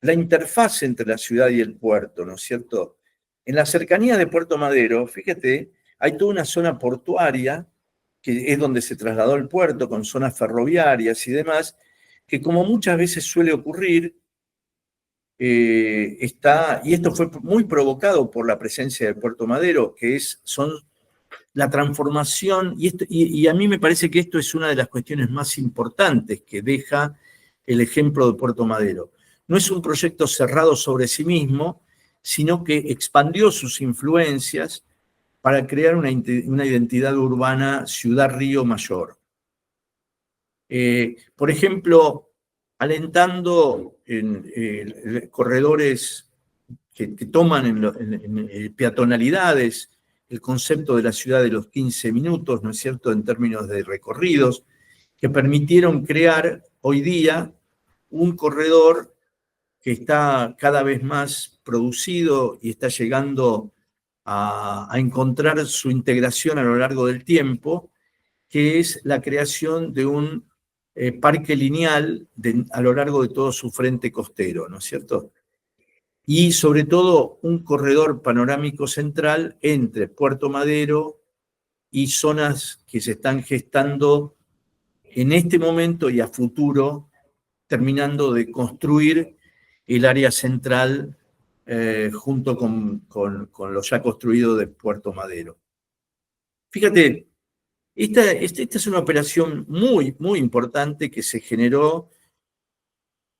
Speaker 2: la interfaz entre la ciudad y el puerto, ¿no es cierto? En la cercanía de Puerto Madero, fíjate, hay toda una zona portuaria, que es donde se trasladó el puerto, con zonas ferroviarias y demás, que como muchas veces suele ocurrir, y esto fue muy provocado por la presencia de Puerto Madero, son la transformación, y a mí me parece que esto es una de las cuestiones más importantes que deja el ejemplo de Puerto Madero. No es un proyecto cerrado sobre sí mismo, sino que expandió sus influencias para crear una identidad urbana ciudad-río mayor. Por ejemplo, alentando en corredores que toman en peatonalidades el concepto de la ciudad de los 15 minutos, ¿no es cierto?, en términos de recorridos, que permitieron crear hoy día un corredor que está cada vez más producido y está llegando a encontrar su integración a lo largo del tiempo, que es la creación de un parque lineal a lo largo de todo su frente costero, ¿no es cierto? Y sobre todo un corredor panorámico central entre Puerto Madero y zonas que se están gestando en este momento y a futuro, terminando de construir el área central junto con lo ya construido de Puerto Madero. Fíjate, esta es una operación muy, muy importante que se generó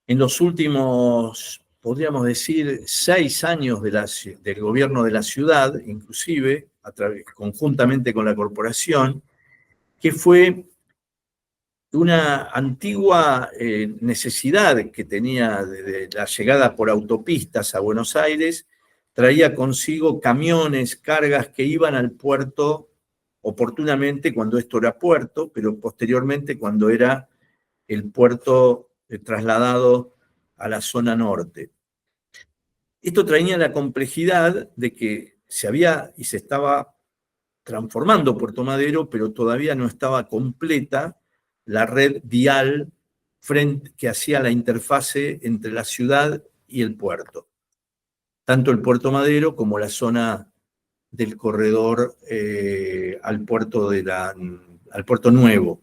Speaker 2: en los últimos, podríamos decir, 6 años del gobierno de la ciudad, inclusive, conjuntamente con la corporación, que fue una antigua necesidad que tenía desde la llegada por autopistas a Buenos Aires, traía consigo camiones, cargas que iban al puerto oportunamente cuando esto era puerto, pero posteriormente cuando era el puerto trasladado a la zona norte. Esto traía la complejidad de que se había y se estaba transformando Puerto Madero, pero todavía no estaba completa la red vial que hacía la interfase entre la ciudad y el puerto. Tanto el Puerto Madero como la zona del corredor al puerto nuevo.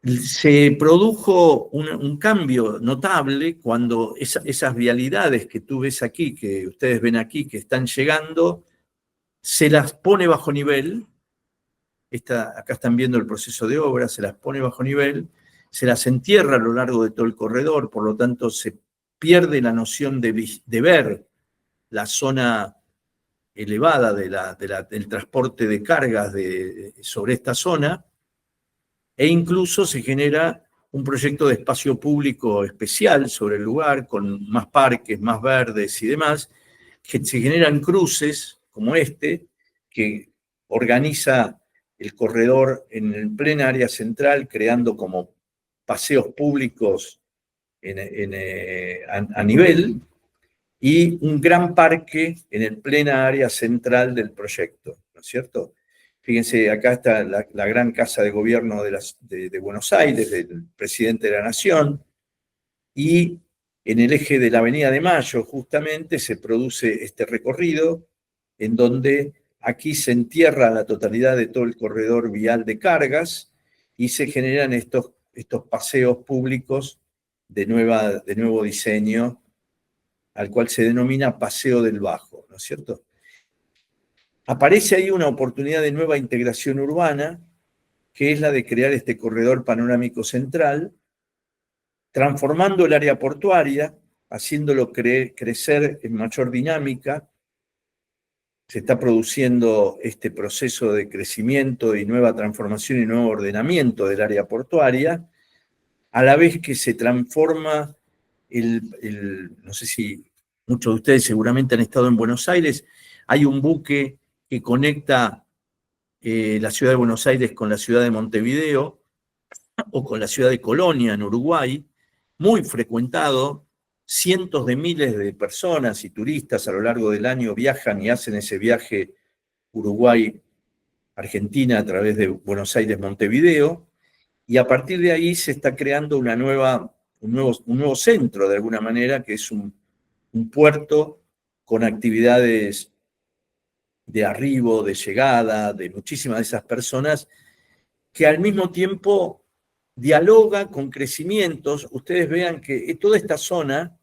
Speaker 2: Se produjo un cambio notable cuando esas vialidades que tú ves aquí, que ustedes ven aquí, que están llegando, se las pone bajo nivel. Acá están viendo el proceso de obra, se las pone bajo nivel, se las entierra a lo largo de todo el corredor, por lo tanto se pierde la noción de ver la zona elevada del transporte de cargas sobre esta zona, e incluso se genera un proyecto de espacio público especial sobre el lugar, con más parques, más verdes y demás, que se generan cruces como este, que organiza el corredor en el plena área central, creando como paseos públicos a nivel, y un gran parque en el plena área central del proyecto, ¿no es cierto? Fíjense, acá está la gran casa de gobierno de Buenos Aires, del presidente de la Nación, y en el eje de la Avenida de Mayo, justamente, se produce este recorrido, en donde aquí se entierra la totalidad de todo el corredor vial de cargas, y se generan estos paseos públicos de nuevo diseño, al cual se denomina Paseo del Bajo, ¿no es cierto? Aparece ahí una oportunidad de nueva integración urbana, que es la de crear este corredor panorámico central, transformando el área portuaria, haciéndolo crecer en mayor dinámica. Se está produciendo este proceso de crecimiento y nueva transformación y nuevo ordenamiento del área portuaria, a la vez que se transforma no sé si muchos de ustedes seguramente han estado en Buenos Aires, hay un buque que conecta la ciudad de Buenos Aires con la ciudad de Montevideo o con la ciudad de Colonia en Uruguay, muy frecuentado, cientos de miles de personas y turistas a lo largo del año viajan y hacen ese viaje Uruguay-Argentina a través de Buenos Aires-Montevideo, y a partir de ahí se está creando un nuevo centro de alguna manera, que es un puerto con actividades de arribo, de llegada, de muchísimas de esas personas, que al mismo tiempo dialoga con crecimientos. Ustedes vean que toda esta zona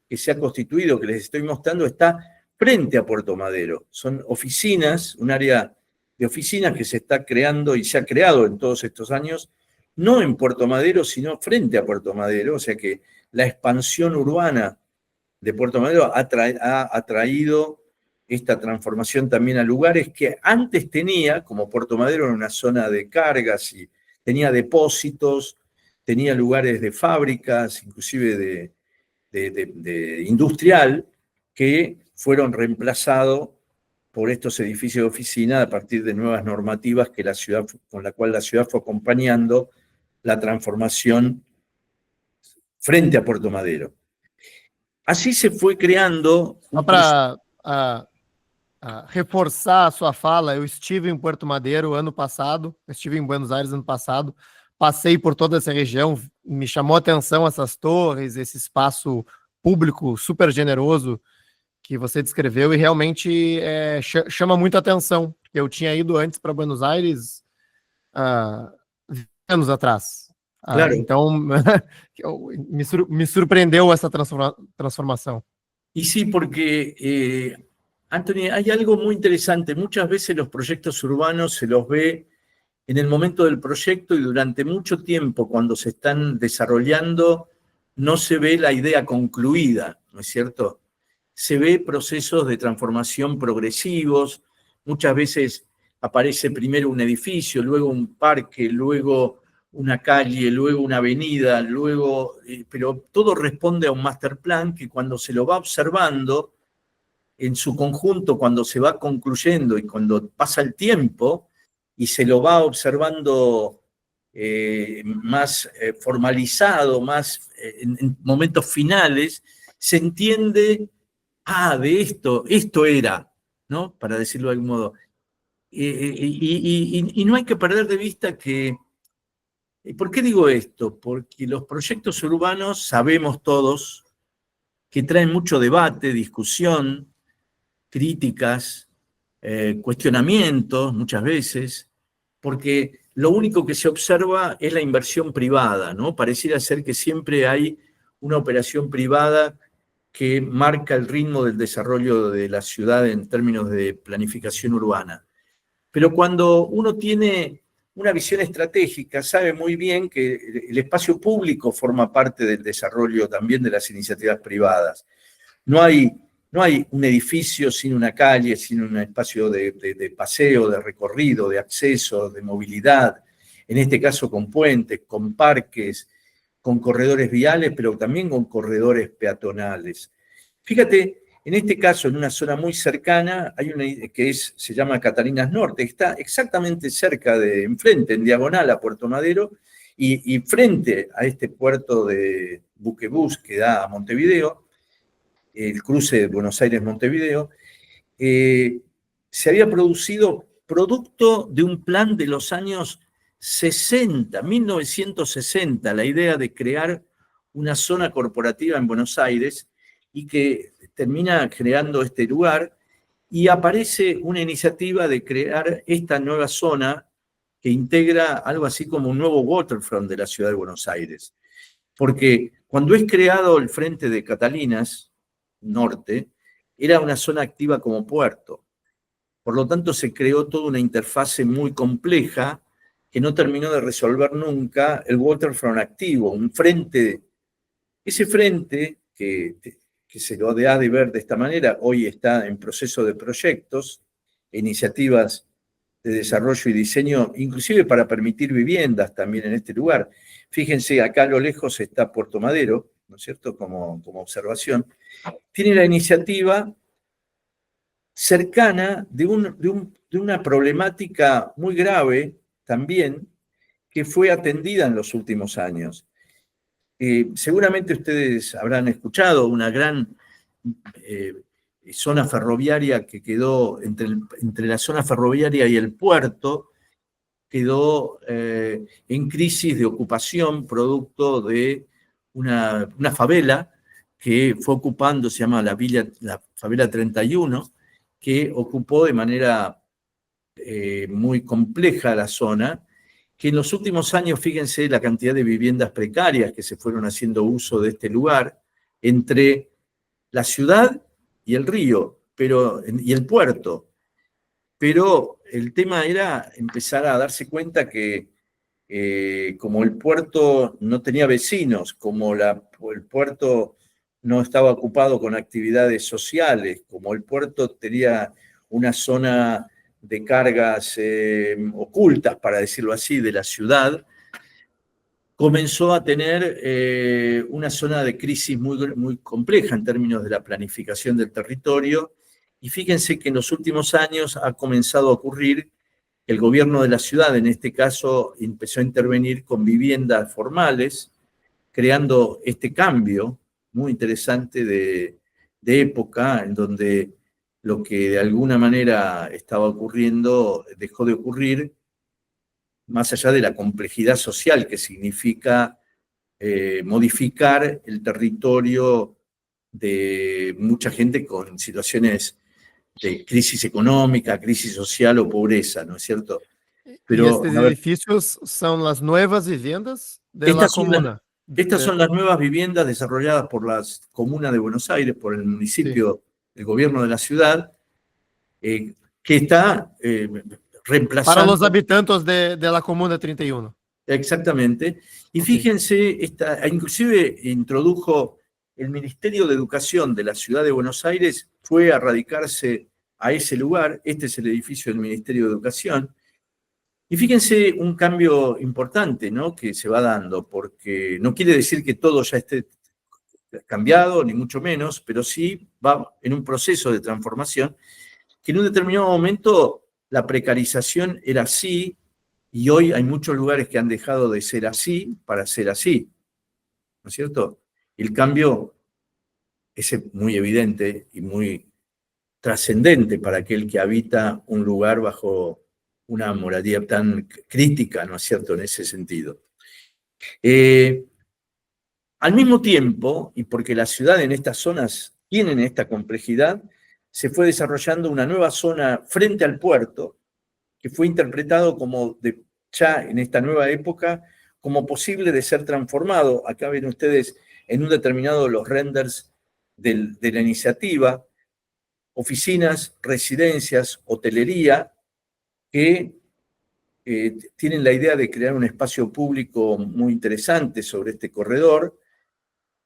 Speaker 2: que se ha constituido, que les estoy mostrando, está frente a Puerto Madero. Son oficinas, un área de oficinas que se está creando y se ha creado en todos estos años, no en Puerto Madero, sino frente a Puerto Madero. O sea que la expansión urbana de Puerto Madero ha traído esta transformación también a lugares que antes tenía, como Puerto Madero era una zona de cargas y tenía depósitos, tenía lugares de fábricas, inclusive de industrial, que fueron reemplazados por estos edificios de oficina a partir de nuevas normativas con la cual la ciudad fue acompañando la transformación frente a Puerto Madero. Así se fue creando...
Speaker 1: Para reforçar a sua fala, eu estive em Puerto Madero ano passado, estive em Buenos Aires ano passado, passei por toda essa região, me chamou a atenção essas torres, esse espaço público super generoso que você descreveu, e realmente chama muito a atenção. Eu tinha ido antes para Buenos Aires 20 anos atrás.
Speaker 2: Claro.
Speaker 1: Então, me surpreendeu essa transformação.
Speaker 2: Y sí, porque, Anthony, hay algo muy interesante. Muchas veces los proyectos urbanos se los ve en el momento del proyecto, y durante mucho tiempo, cuando se están desarrollando, no se ve la idea concluida, ¿no es cierto? Se ve procesos de transformación progresivos. Muchas veces aparece primero un edificio, luego un parque, luego una calle, luego una avenida, luego, pero todo responde a un master plan que cuando se lo va observando en su conjunto, cuando se va concluyendo y cuando pasa el tiempo y se lo va observando más formalizado, más en momentos finales, se entiende, de esto era, ¿no? Para decirlo de algún modo. Y no hay que perder de vista que, ¿por qué digo esto? Porque los proyectos urbanos, sabemos todos, que traen mucho debate, discusión, críticas, cuestionamientos muchas veces, porque lo único que se observa es la inversión privada, ¿no? Pareciera ser que siempre hay una operación privada que marca el ritmo del desarrollo de la ciudad en términos de planificación urbana. Pero cuando uno tiene una visión estratégica, sabe muy bien que el espacio público forma parte del desarrollo también de las iniciativas privadas. No hay un edificio sin una calle, sin un espacio de paseo, de recorrido, de acceso, de movilidad, en este caso con puentes, con parques, con corredores viales, pero también con corredores peatonales. Fíjate, en este caso, en una zona muy cercana, hay una que se llama Catalinas Norte, que está exactamente cerca enfrente, en diagonal a Puerto Madero, y frente a este puerto de buquebús que da a Montevideo, el cruce de Buenos Aires-Montevideo, se había producido producto de un plan de los años 60, 1960, la idea de crear una zona corporativa en Buenos Aires y que termina creando este lugar y aparece una iniciativa de crear esta nueva zona que integra algo así como un nuevo waterfront de la ciudad de Buenos Aires. Porque cuando es creado el Frente de Catalinas Norte, era una zona activa como puerto. Por lo tanto, se creó toda una interfase muy compleja que no terminó de resolver nunca el waterfront activo, un frente. Ese frente, que se lo ha de ver de esta manera, hoy está en proceso de proyectos, iniciativas de desarrollo y diseño, inclusive para permitir viviendas también en este lugar. Fíjense, acá a lo lejos está Puerto Madero, ¿no es cierto?, como observación. Tiene la iniciativa cercana de una problemática muy grave también, que fue atendida en los últimos años. Seguramente ustedes habrán escuchado una gran zona ferroviaria que quedó entre la zona ferroviaria y el puerto, quedó en crisis de ocupación producto de una favela que fue ocupando, se llama la favela 31, que ocupó de manera muy compleja la zona, que en los últimos años, fíjense la cantidad de viviendas precarias que se fueron haciendo uso de este lugar, entre la ciudad y el río, y el puerto. Pero el tema era empezar a darse cuenta que como el puerto no tenía vecinos, como el puerto no estaba ocupado con actividades sociales, como el puerto tenía una zona de cargas ocultas, para decirlo así, de la ciudad, comenzó a tener una zona de crisis muy compleja en términos de la planificación del territorio. Y fíjense que en los últimos años ha comenzado a ocurrir que el gobierno de la ciudad, en este caso, empezó a intervenir con viviendas formales, creando este cambio muy interesante de época, en donde lo que de alguna manera estaba ocurriendo dejó de ocurrir, más allá de la complejidad social que significa modificar el territorio de mucha gente con situaciones de crisis económica, crisis social o pobreza, ¿no es cierto?
Speaker 1: Y
Speaker 2: Pero,
Speaker 1: estes
Speaker 2: a ver,
Speaker 1: edifícios son las nuevas viviendas de la
Speaker 2: estas son las,
Speaker 1: comuna.
Speaker 2: estas son las nuevas viviendas desarrolladas por la Comuna de Buenos Aires, por el
Speaker 1: Sí.
Speaker 2: municipio, el gobierno de la ciudad, que está
Speaker 1: Para
Speaker 2: reemplazando.
Speaker 1: los habitantes de la comuna 31.
Speaker 2: Exactamente. Y
Speaker 1: Ok.
Speaker 2: fíjense, inclusive introdujo el Ministerio de Educación de la Ciudad de Buenos Aires, fue a radicarse a ese lugar. Este es el edificio del Ministerio de Educación. Y fíjense un cambio importante, ¿no?, que se va dando, porque no quiere decir que todo ya esté cambiado, ni mucho menos, pero sí va en un proceso de transformación que en un determinado momento la precarización era así y hoy hay muchos lugares que han dejado de ser así para ser así, ¿no es cierto? El cambio es muy evidente y muy trascendente para aquel que habita un lugar bajo una moralidad tan crítica, ¿no es cierto?, en ese sentido. Al mismo tiempo, y porque la ciudad en estas zonas tienen esta complejidad, se fue desarrollando una nueva zona frente al puerto, que fue interpretado como, ya en esta nueva época, como posible de ser transformado. Acá ven ustedes en un determinado los renders de la iniciativa, oficinas, residencias, hotelería, que tienen la idea de crear un espacio público muy interesante sobre este corredor,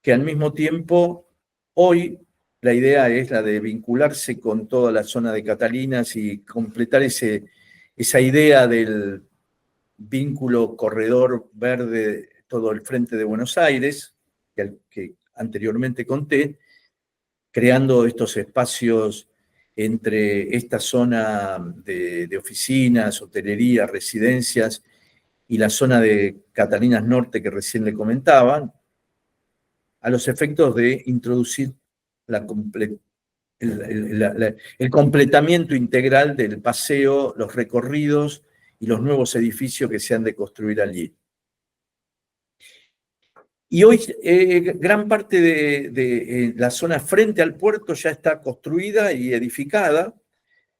Speaker 2: que al mismo tiempo, hoy la idea es la de vincularse con toda la zona de Catalinas y completar esa idea del vínculo corredor verde, todo el frente de Buenos Aires, que anteriormente conté, creando estos espacios entre esta zona de oficinas, hotelería, residencias y la zona de Catalinas Norte que recién le comentaban, a los efectos de introducir el completamiento integral del paseo, los recorridos y los nuevos edificios que se han de construir allí. Y hoy gran parte de la zona frente al puerto ya está construida y edificada.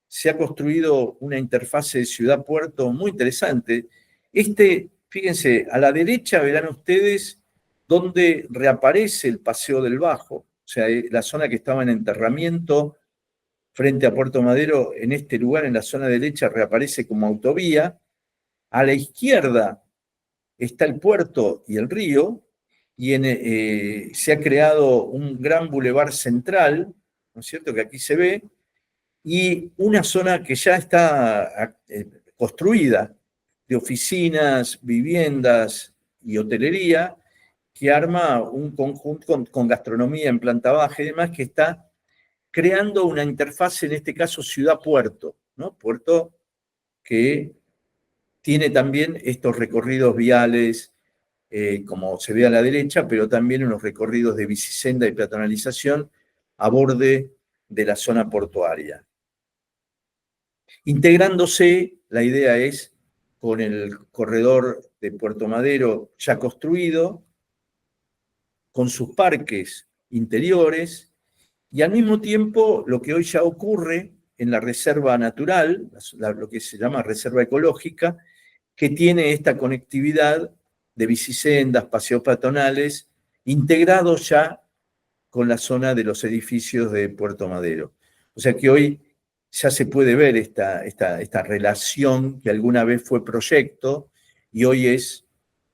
Speaker 2: Se ha construido una interfase de ciudad-puerto muy interesante. Fíjense, a la derecha verán ustedes donde reaparece el Paseo del Bajo, o sea, la zona que estaba en enterramiento frente a Puerto Madero, en este lugar, en la zona derecha, reaparece como autovía. A la izquierda está el puerto y el río, y se ha creado un gran bulevar central, ¿no es cierto?, que aquí se ve, y una zona que ya está construida, de oficinas, viviendas y hotelería, que arma un conjunto con gastronomía en planta baja y demás, que está creando una interfaz, en este caso ciudad-puerto, ¿no? Puerto que tiene también estos recorridos viales, como se ve a la derecha, pero también unos recorridos de bicisenda y peatonalización a borde de la zona portuaria. Integrándose, la idea es, con el corredor de Puerto Madero ya construido, con sus parques interiores, y al mismo tiempo lo que hoy ya ocurre en la reserva natural, lo que se llama reserva ecológica, que tiene esta conectividad de bicisendas, paseos peatonales, integrados ya con la zona de los edificios de Puerto Madero. O sea que hoy ya se puede ver esta relación que alguna vez fue proyecto y hoy es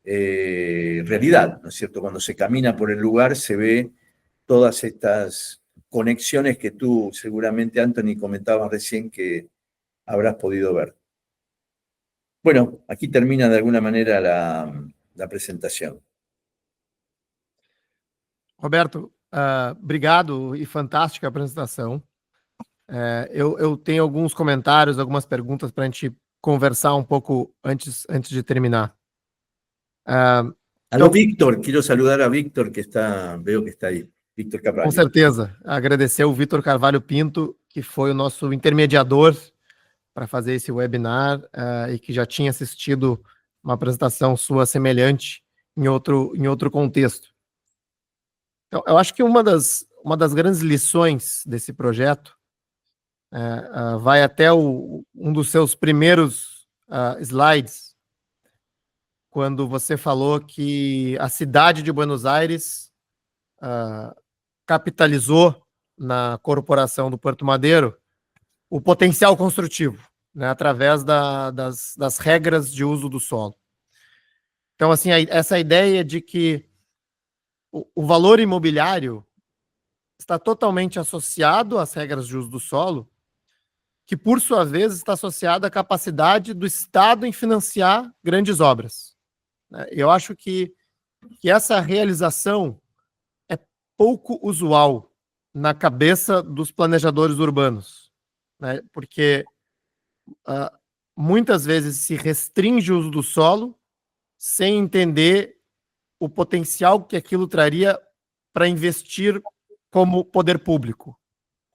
Speaker 2: realidad, ¿no es cierto? Cuando se camina por el lugar se ve todas estas conexiones que tú seguramente, Anthony, comentabas recién que habrás podido ver. Bueno, aqui termina de alguma maneira a apresentação.
Speaker 1: Roberto, obrigado e fantástica apresentação. Eu tenho alguns comentários, algumas perguntas para a gente conversar um pouco antes de terminar.
Speaker 2: Alô, Víctor, quero saludar a Víctor, veo que está aí. Víctor Carvalho.
Speaker 1: Com certeza. Agradecer ao Vítor Carvalho Pinto, que foi o nosso intermediador para fazer esse webinar e que já tinha assistido uma apresentação sua semelhante em outro contexto. Então, eu acho que uma das grandes lições desse projeto vai até um dos seus primeiros slides, quando você falou que a cidade de Buenos Aires capitalizou na corporação do Puerto Madero o potencial construtivo, né, através das regras de uso do solo. Então, assim, essa ideia de que o valor imobiliário está totalmente associado às regras de uso do solo que por sua vez está associada à capacidade do Estado em financiar grandes obras. Eu acho que essa realização é pouco usual na cabeça dos planejadores urbanos, né? Porque muitas vezes se restringe o uso do solo sem entender o potencial que aquilo traria para investir como poder público,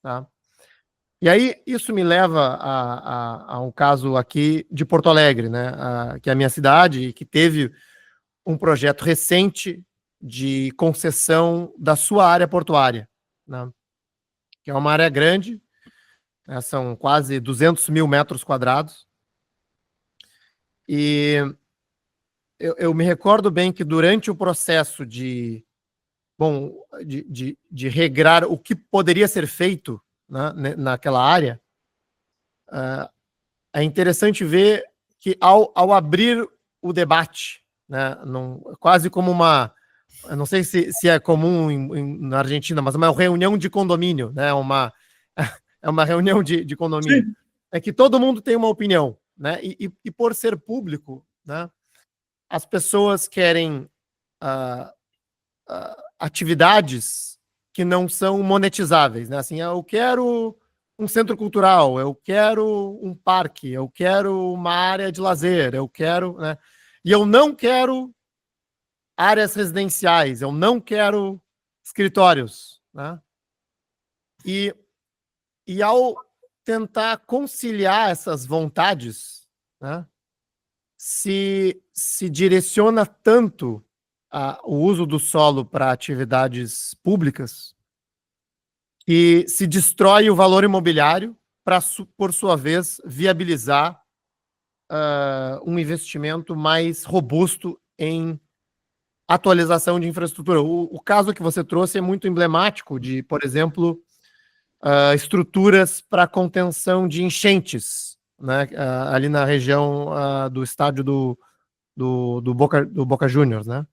Speaker 1: tá? E aí isso me leva a um caso aqui de Porto Alegre, né? Que é a minha cidade, que teve um projeto recente de concessão da sua área portuária, né? Que é uma área grande, né? São quase 200 mil metros quadrados. E eu me recordo bem que durante o processo de regrar o que poderia ser feito, né, naquela área, é interessante ver que ao abrir o debate, né, quase como uma, eu não sei se é comum na Argentina, mas uma reunião de condomínio, né, é uma reunião de condomínio, sim, é que todo mundo tem uma opinião, né, e por ser público, né, as pessoas querem atividades que não são monetizáveis, né? Assim, eu quero um centro cultural, eu quero um parque, eu quero uma área de lazer, eu quero, né? E eu não quero áreas residenciais, eu não quero escritórios, né? E ao tentar conciliar essas vontades, né, se direciona tanto o uso do solo para atividades públicas que se destrói o valor imobiliário para, por sua vez, viabilizar um investimento mais robusto em atualização de infraestrutura. O caso que você trouxe é muito emblemático de, por exemplo, estruturas para contenção de enchentes, né, ali na região do estádio do Boca Juniors, né?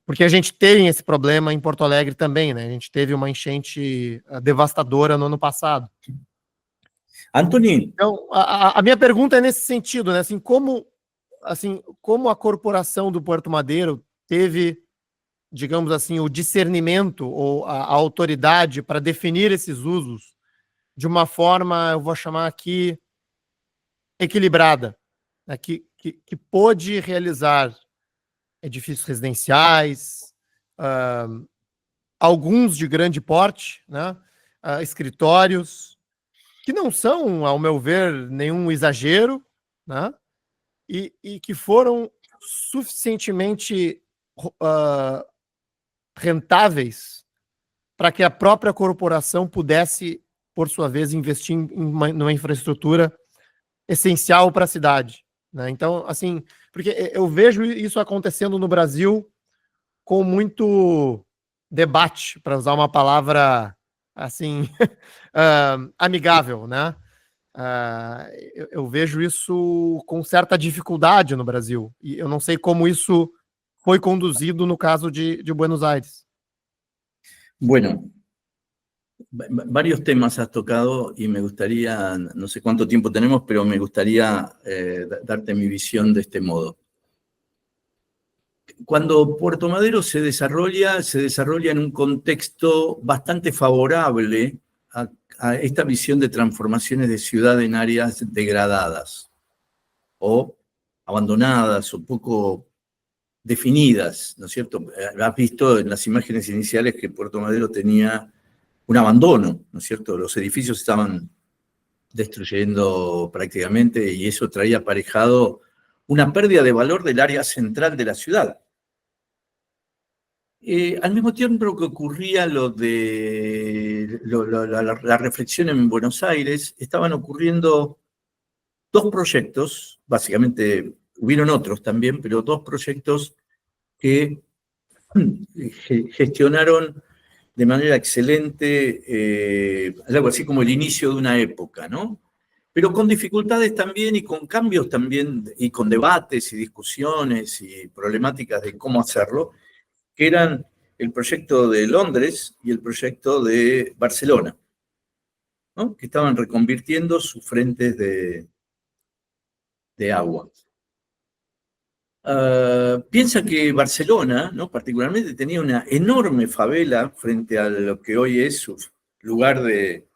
Speaker 1: Porque a gente tem esse problema em Porto Alegre também, né? A gente teve uma enchente devastadora no ano passado.
Speaker 2: Anthony.
Speaker 1: Então, a minha pergunta é nesse sentido, né? Assim, como a corporação do Puerto Madeiro teve, digamos assim, o discernimento ou a autoridade para definir esses usos de uma forma, eu vou chamar aqui, equilibrada, né? Que pôde realizar edifícios residenciais, alguns de grande porte, né? Escritórios, que não são, ao meu ver, nenhum exagero, né? E que foram suficientemente rentáveis para que a própria corporação pudesse, por sua vez, investir numa infraestrutura essencial para a cidade, né? Então, assim, porque eu vejo isso acontecendo no Brasil com muito debate, para usar uma palavra assim amigável, né? Eu vejo isso com certa dificuldade no Brasil, e eu não sei como isso foi conduzido no caso de Buenos Aires.
Speaker 2: Bueno, varios temas has tocado y me gustaría, no sé cuánto tiempo tenemos, pero me gustaría darte mi visión de este modo. Cuando Puerto Madero se desarrolla en un contexto bastante favorable a esta visión de transformaciones de ciudad en áreas degradadas o abandonadas o poco definidas, ¿no es cierto? Has visto en las imágenes iniciales que Puerto Madero tenía un abandono, ¿no es cierto? Los edificios estaban destruyendo prácticamente y eso traía aparejado una pérdida de valor del área central de la ciudad. Al mismo tiempo que ocurría la reflexión en Buenos Aires, estaban ocurriendo dos proyectos, básicamente hubieron otros también, pero dos proyectos que gestionaron de manera excelente, algo así como el inicio de una época, ¿no? Pero con dificultades también y con cambios también, y con debates y discusiones y problemáticas de cómo hacerlo, que eran el proyecto de Londres y el proyecto de Barcelona. ¿no? Que estaban reconvirtiendo sus frentes de agua. Piensa que Barcelona, ¿no? Particularmente, tenía una enorme favela frente a lo que hoy es su lugar de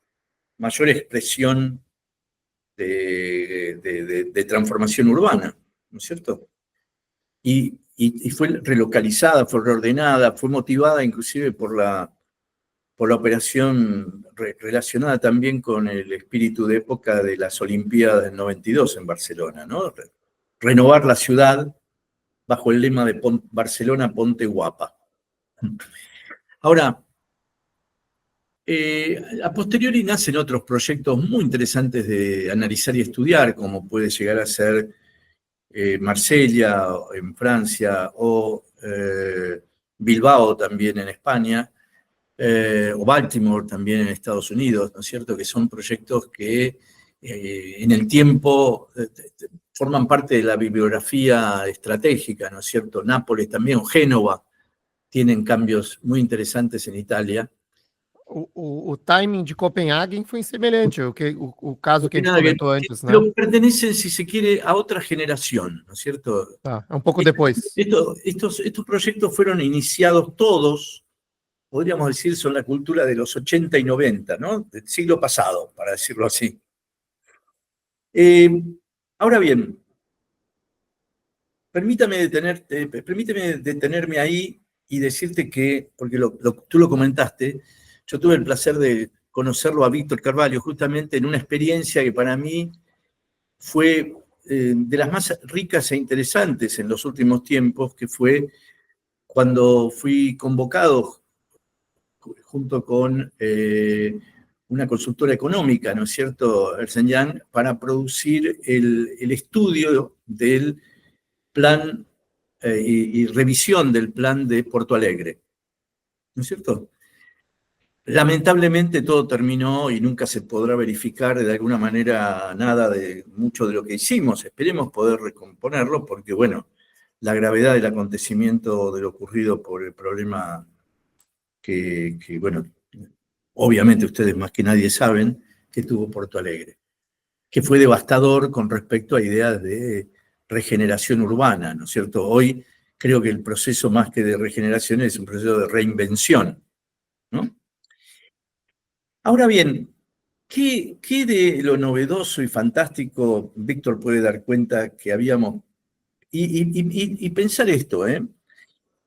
Speaker 2: mayor expresión de transformación urbana, ¿no es cierto? Y fue relocalizada, fue reordenada, fue motivada inclusive por la operación relacionada también con el espíritu de época de las Olimpiadas del 92 en Barcelona, ¿no? Renovar la ciudad bajo el lema de Barcelona, ponte guapa. Ahora, a posteriori nacen otros proyectos muy interesantes de analizar y estudiar, como puede llegar a ser Marsella en Francia o Bilbao también en España, o Baltimore también en Estados Unidos, ¿no es cierto? Que son proyectos que en el tiempo forman parte de la bibliografía estratégica, ¿no es cierto? Nápoles también, o Génova, tienen cambios muy interesantes en Italia.
Speaker 1: O timing de Copenhague fue semelhante, o caso que a gente
Speaker 2: Nada que,
Speaker 1: comentou antes, né?
Speaker 2: pero pertenecen, si se quiere, a otra generación, ¿no es cierto?
Speaker 1: Tá, é um pouco depois.
Speaker 2: Estos proyectos fueron iniciados todos, podríamos decir, son la cultura de los 80 y 90, ¿no? Del siglo pasado, para decirlo así. Ahora bien, permíteme detenerme ahí y decirte que, porque tú lo comentaste, yo tuve el placer de conocerlo a Víctor Carvalho justamente en una experiencia que para mí fue de las más ricas e interesantes en los últimos tiempos, que fue cuando fui convocado junto con una consultora económica, ¿no es cierto?, Ernst & Young, para producir el estudio del plan y revisión del plan de Porto Alegre, ¿no es cierto? Lamentablemente todo terminó y nunca se podrá verificar de alguna manera nada de mucho de lo que hicimos. Esperemos poder recomponerlo porque, bueno, la gravedad del acontecimiento de lo ocurrido por el problema que bueno, obviamente ustedes más que nadie saben que tuvo Porto Alegre, que fue devastador con respecto a ideas de regeneración urbana, ¿no es cierto? Hoy creo que el proceso más que de regeneración es un proceso de reinvención, ¿no? Ahora bien, ¿qué de lo novedoso y fantástico Víctor puede dar cuenta que habíamos? Y pensar esto, ¿eh?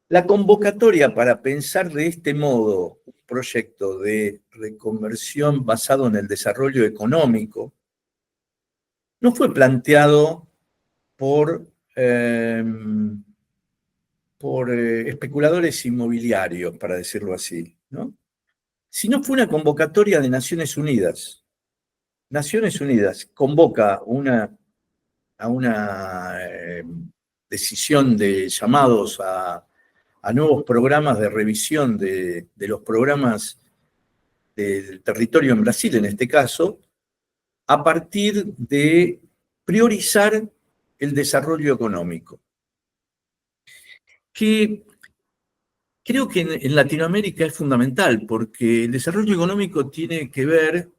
Speaker 2: La convocatoria para pensar de este modo un proyecto de reconversión basado en el desarrollo económico no fue planteado por especuladores inmobiliarios, para decirlo así, ¿no? Sino fue una convocatoria de Naciones Unidas. Naciones Unidas convoca a una decisión de llamados a nuevos programas de revisión de los programas del territorio en Brasil, en este caso, a partir de priorizar el desarrollo económico. Que creo que en Latinoamérica es fundamental, porque el desarrollo económico tiene que ver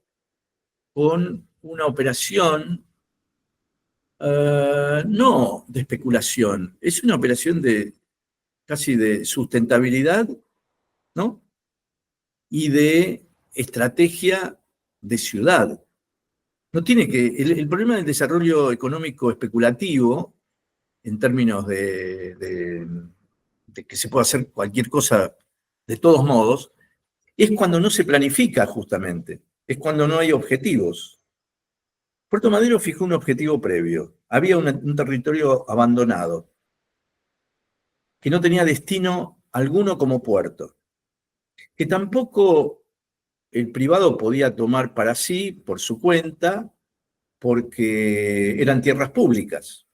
Speaker 2: con una operación no de especulación, es una operación casi de sustentabilidad, ¿no? Y de estrategia de ciudad. No tiene que, el problema del desarrollo económico especulativo, en términos de que se puede hacer cualquier cosa de todos modos, es cuando no se planifica justamente, es cuando no hay objetivos. Puerto Madero fijó un objetivo previo. Había un territorio abandonado que no tenía destino alguno como puerto, que tampoco el privado podía tomar para sí, por su cuenta, porque eran tierras públicas.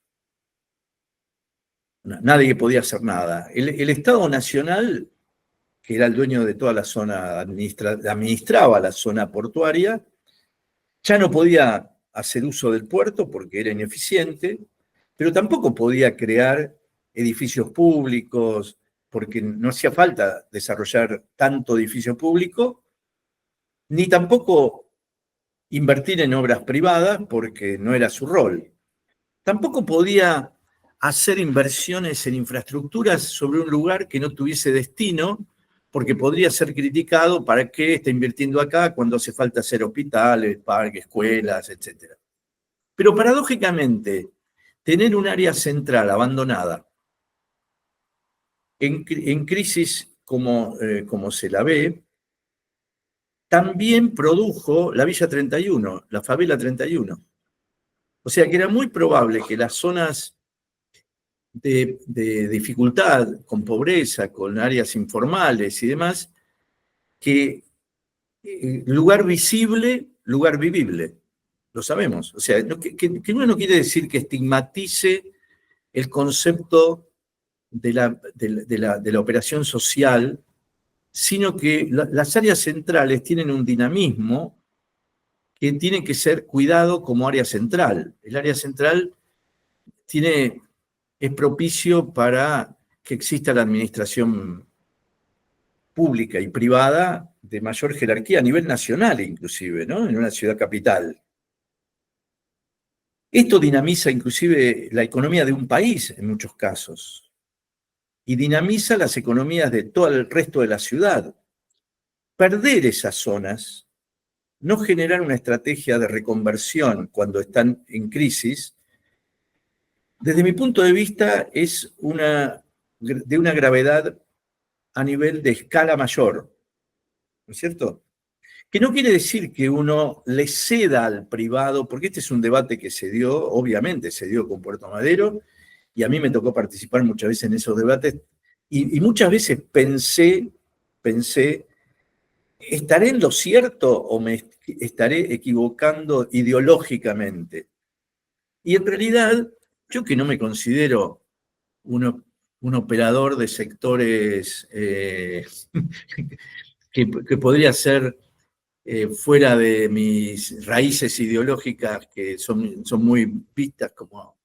Speaker 2: Nadie podía hacer nada. El Estado Nacional, que era el dueño de toda la zona, administraba la zona portuaria, ya no podía hacer uso del puerto porque era ineficiente, pero tampoco podía crear edificios públicos, porque no hacía falta desarrollar tanto edificio público, ni tampoco invertir en obras privadas porque no era su rol. Tampoco podía hacer inversiones en infraestructuras sobre un lugar que no tuviese destino, porque podría ser criticado para qué está invirtiendo acá cuando hace falta hacer hospitales, parques, escuelas, etc. Pero paradójicamente, tener un área central abandonada, en crisis como se la ve, también produjo la Villa 31, la Favela 31. O sea que era muy probable que las zonas de dificultad, con pobreza, con áreas informales y demás, que lugar visible, lugar vivible. Lo sabemos. O sea, que uno no quiere decir que estigmatice el concepto de la operación social, sino que las áreas centrales tienen un dinamismo que tiene que ser cuidado como área central. El área central es propicio para que exista la administración pública y privada de mayor jerarquía a nivel nacional inclusive, ¿no? En una ciudad capital. Esto dinamiza inclusive la economía de un país en muchos casos y dinamiza las economías de todo el resto de la ciudad. Perder esas zonas, no generar una estrategia de reconversión cuando están en crisis, desde mi punto de vista es de una gravedad a nivel de escala mayor, ¿no es cierto? Que no quiere decir que uno le ceda al privado, porque este es un debate que se dio, obviamente se dio con Puerto Madero, y a mí me tocó participar muchas veces en esos debates, y muchas veces pensé, ¿estaré en lo cierto o me estaré equivocando ideológicamente? Y en realidad, yo que no me considero un operador de sectores que podría ser fuera de mis raíces ideológicas que son muy vistas como...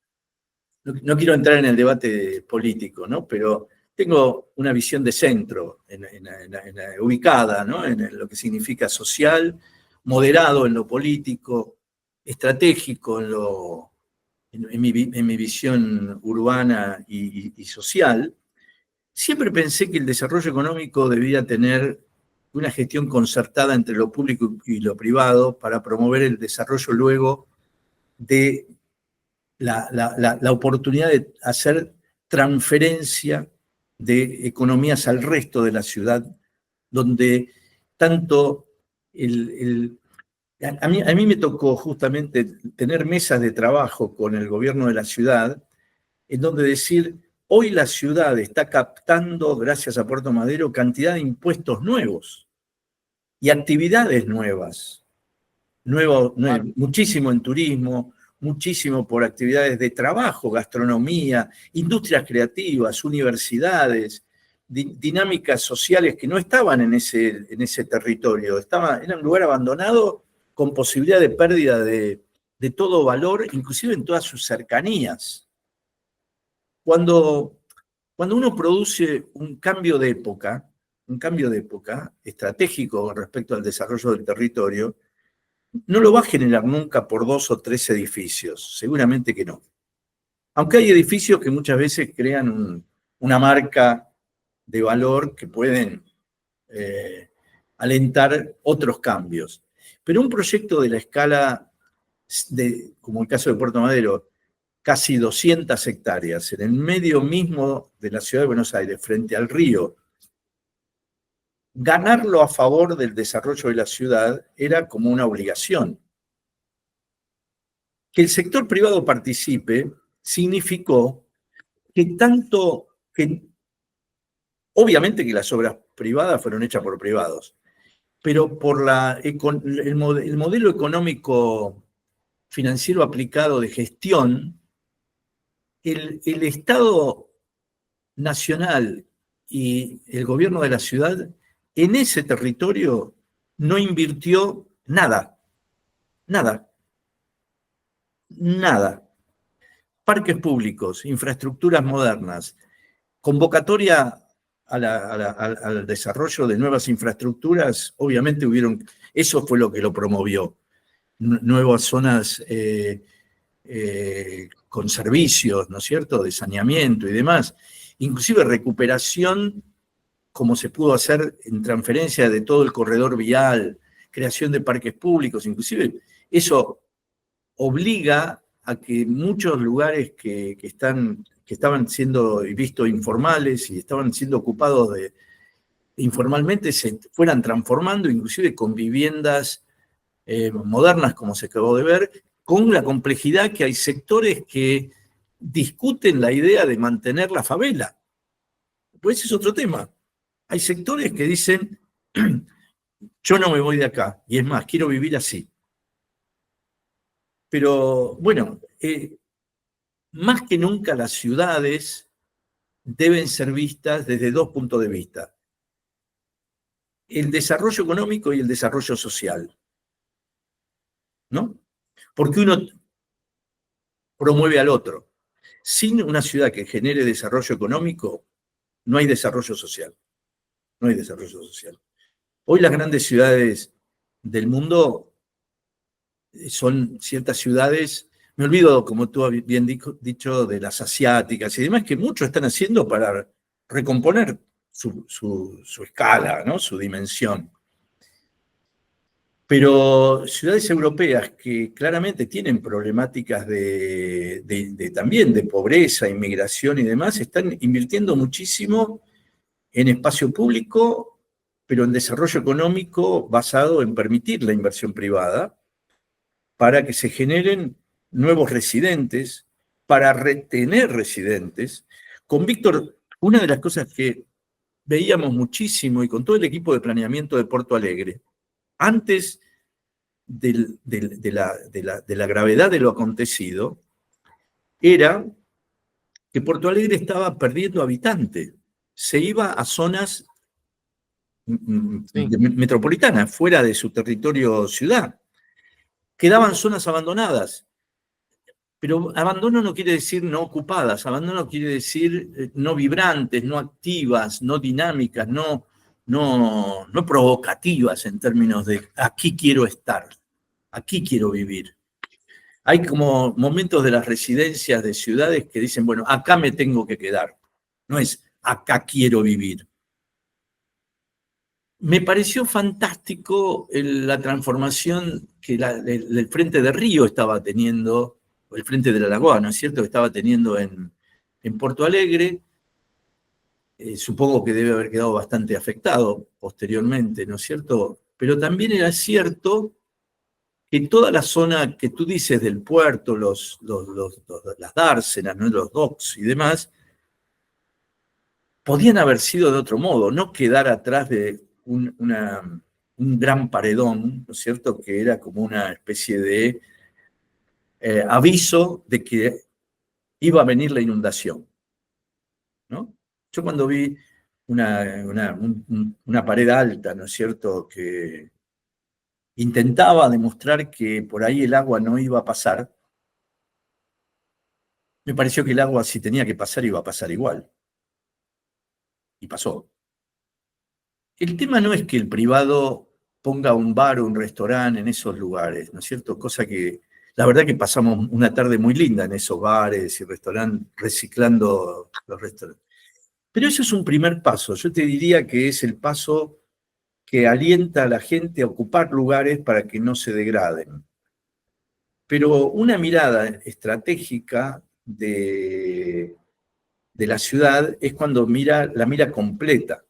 Speaker 2: No quiero entrar en el debate político, ¿no? Pero tengo una visión de centro, ubicada, ¿no? En lo que significa social, moderado en lo político, estratégico en mi visión urbana y social. Siempre pensé que el desarrollo económico debía tener una gestión concertada entre lo público y lo privado para promover el desarrollo luego de la oportunidad de hacer transferencia de economías al resto de la ciudad, donde tanto a mí me tocó justamente tener mesas de trabajo con el gobierno de la ciudad, en donde decir, hoy la ciudad está captando, gracias a Puerto Madero, cantidad de impuestos nuevos y actividades nuevas. Muchísimo en turismo, muchísimo por actividades de trabajo, gastronomía, industrias creativas, universidades, dinámicas sociales que no estaban en ese territorio. Era un lugar abandonado con posibilidad de pérdida de todo valor, inclusive en todas sus cercanías. Cuando uno produce un cambio de época estratégico respecto al desarrollo del territorio, no lo va a generar nunca por 2 o 3 edificios, seguramente que no. Aunque hay edificios que muchas veces crean una marca de valor que pueden alentar otros cambios. Pero un proyecto de la escala, como el caso de Puerto Madero, casi 200 hectáreas, en el medio mismo de la ciudad de Buenos Aires, frente al río, ganarlo a favor del desarrollo de la ciudad era como una obligación. Que el sector privado participe significó que obviamente que las obras privadas fueron hechas por privados, pero por el modelo económico financiero aplicado de gestión, el Estado nacional y el gobierno de la ciudad en ese territorio no invirtió nada. Parques públicos, infraestructuras modernas, convocatoria al desarrollo de nuevas infraestructuras, obviamente eso fue lo que lo promovió. nuevas zonas con servicios, ¿no es cierto?, de saneamiento y demás. Inclusive recuperación, como se pudo hacer en transferencia de todo el corredor vial, creación de parques públicos, inclusive eso obliga a que muchos lugares que estaban siendo vistos informales y estaban siendo ocupados informalmente se fueran transformando, inclusive con viviendas modernas, como se acabó de ver, con la complejidad que hay sectores que discuten la idea de mantener la favela. Pues ese es otro tema. Hay sectores que dicen, yo no me voy de acá, y es más, quiero vivir así. Pero bueno, más que nunca las ciudades deben ser vistas desde dos puntos de vista: el desarrollo económico y el desarrollo social, ¿no? Porque uno promueve al otro. Sin una ciudad que genere desarrollo económico, no hay desarrollo social. No hay desarrollo social. Hoy las grandes ciudades del mundo son ciertas ciudades, me olvido, como tú bien dicho, de las asiáticas y demás, que mucho están haciendo para recomponer su escala, ¿no?, su dimensión. Pero ciudades europeas que claramente tienen problemáticas también de pobreza, inmigración y demás, están invirtiendo muchísimo en espacio público, pero en desarrollo económico basado en permitir la inversión privada para que se generen nuevos residentes, para retener residentes. Con Víctor, una de las cosas que veíamos muchísimo, y con todo el equipo de planeamiento de Porto Alegre, antes de la gravedad de lo acontecido, era que Porto Alegre estaba perdiendo habitantes. Se iba a zonas metropolitanas, fuera de su territorio ciudad. Quedaban zonas abandonadas. Pero abandono no quiere decir no ocupadas, abandono quiere decir no vibrantes, no activas, no dinámicas, no provocativas en términos de aquí quiero estar, aquí quiero vivir. Hay como momentos de las residencias de ciudades que dicen, bueno, acá me tengo que quedar, no es acá quiero vivir. Me pareció fantástico la transformación que el Frente de Río estaba teniendo, o el Frente de la Lagoa, ¿no es cierto?, que estaba teniendo en Porto Alegre. Supongo que debe haber quedado bastante afectado posteriormente, ¿no es cierto? Pero también era cierto que toda la zona que tú dices del puerto, las dársenas, ¿no?, los docks y demás, podían haber sido de otro modo, no quedar atrás de un gran paredón, ¿no es cierto?, que era como una especie de aviso de que iba a venir la inundación, ¿no? Yo cuando vi una pared alta, ¿no es cierto?, que intentaba demostrar que por ahí el agua no iba a pasar, me pareció que el agua, si tenía que pasar, iba a pasar igual. Y pasó. El tema no es que el privado ponga un bar o un restaurante en esos lugares, ¿no es cierto? Cosa que, la verdad que pasamos una tarde muy linda en esos bares y restaurantes, reciclando los restaurantes. Pero eso es un primer paso. Yo te diría que es el paso que alienta a la gente a ocupar lugares para que no se degraden. Pero una mirada estratégica de la ciudad es cuando la mira completa.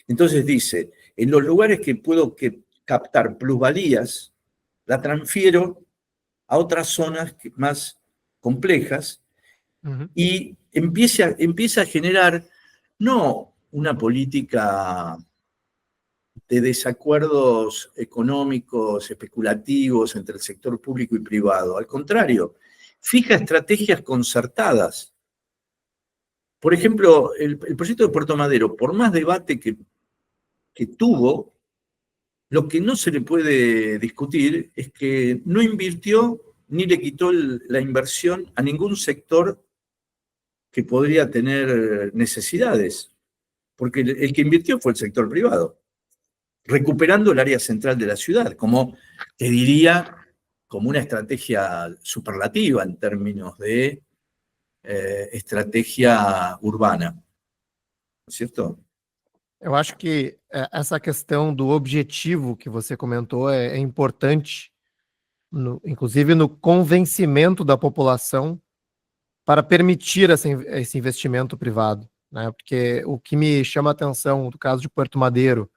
Speaker 2: Entonces dice, en los lugares que puedo captar plusvalías, la transfiero a otras zonas más complejas y empieza a generar no una política de desacuerdos económicos, especulativos entre el sector público y privado. Al contrario, fija estrategias concertadas. Por ejemplo, el proyecto de Puerto Madero, por más debate que tuvo, lo que no se le puede discutir es que no invirtió ni le quitó la inversión a ningún sector que podría tener necesidades, porque el que invirtió fue el sector privado, recuperando el área central de la ciudad, como te diría como una estrategia superlativa en términos de estratégia urbana, não é certo?
Speaker 1: Eu acho que essa questão do objetivo que você comentou é importante, inclusive no convencimento da população para permitir esse investimento privado, né? Porque o que me chama a atenção no caso de Puerto Madeiro,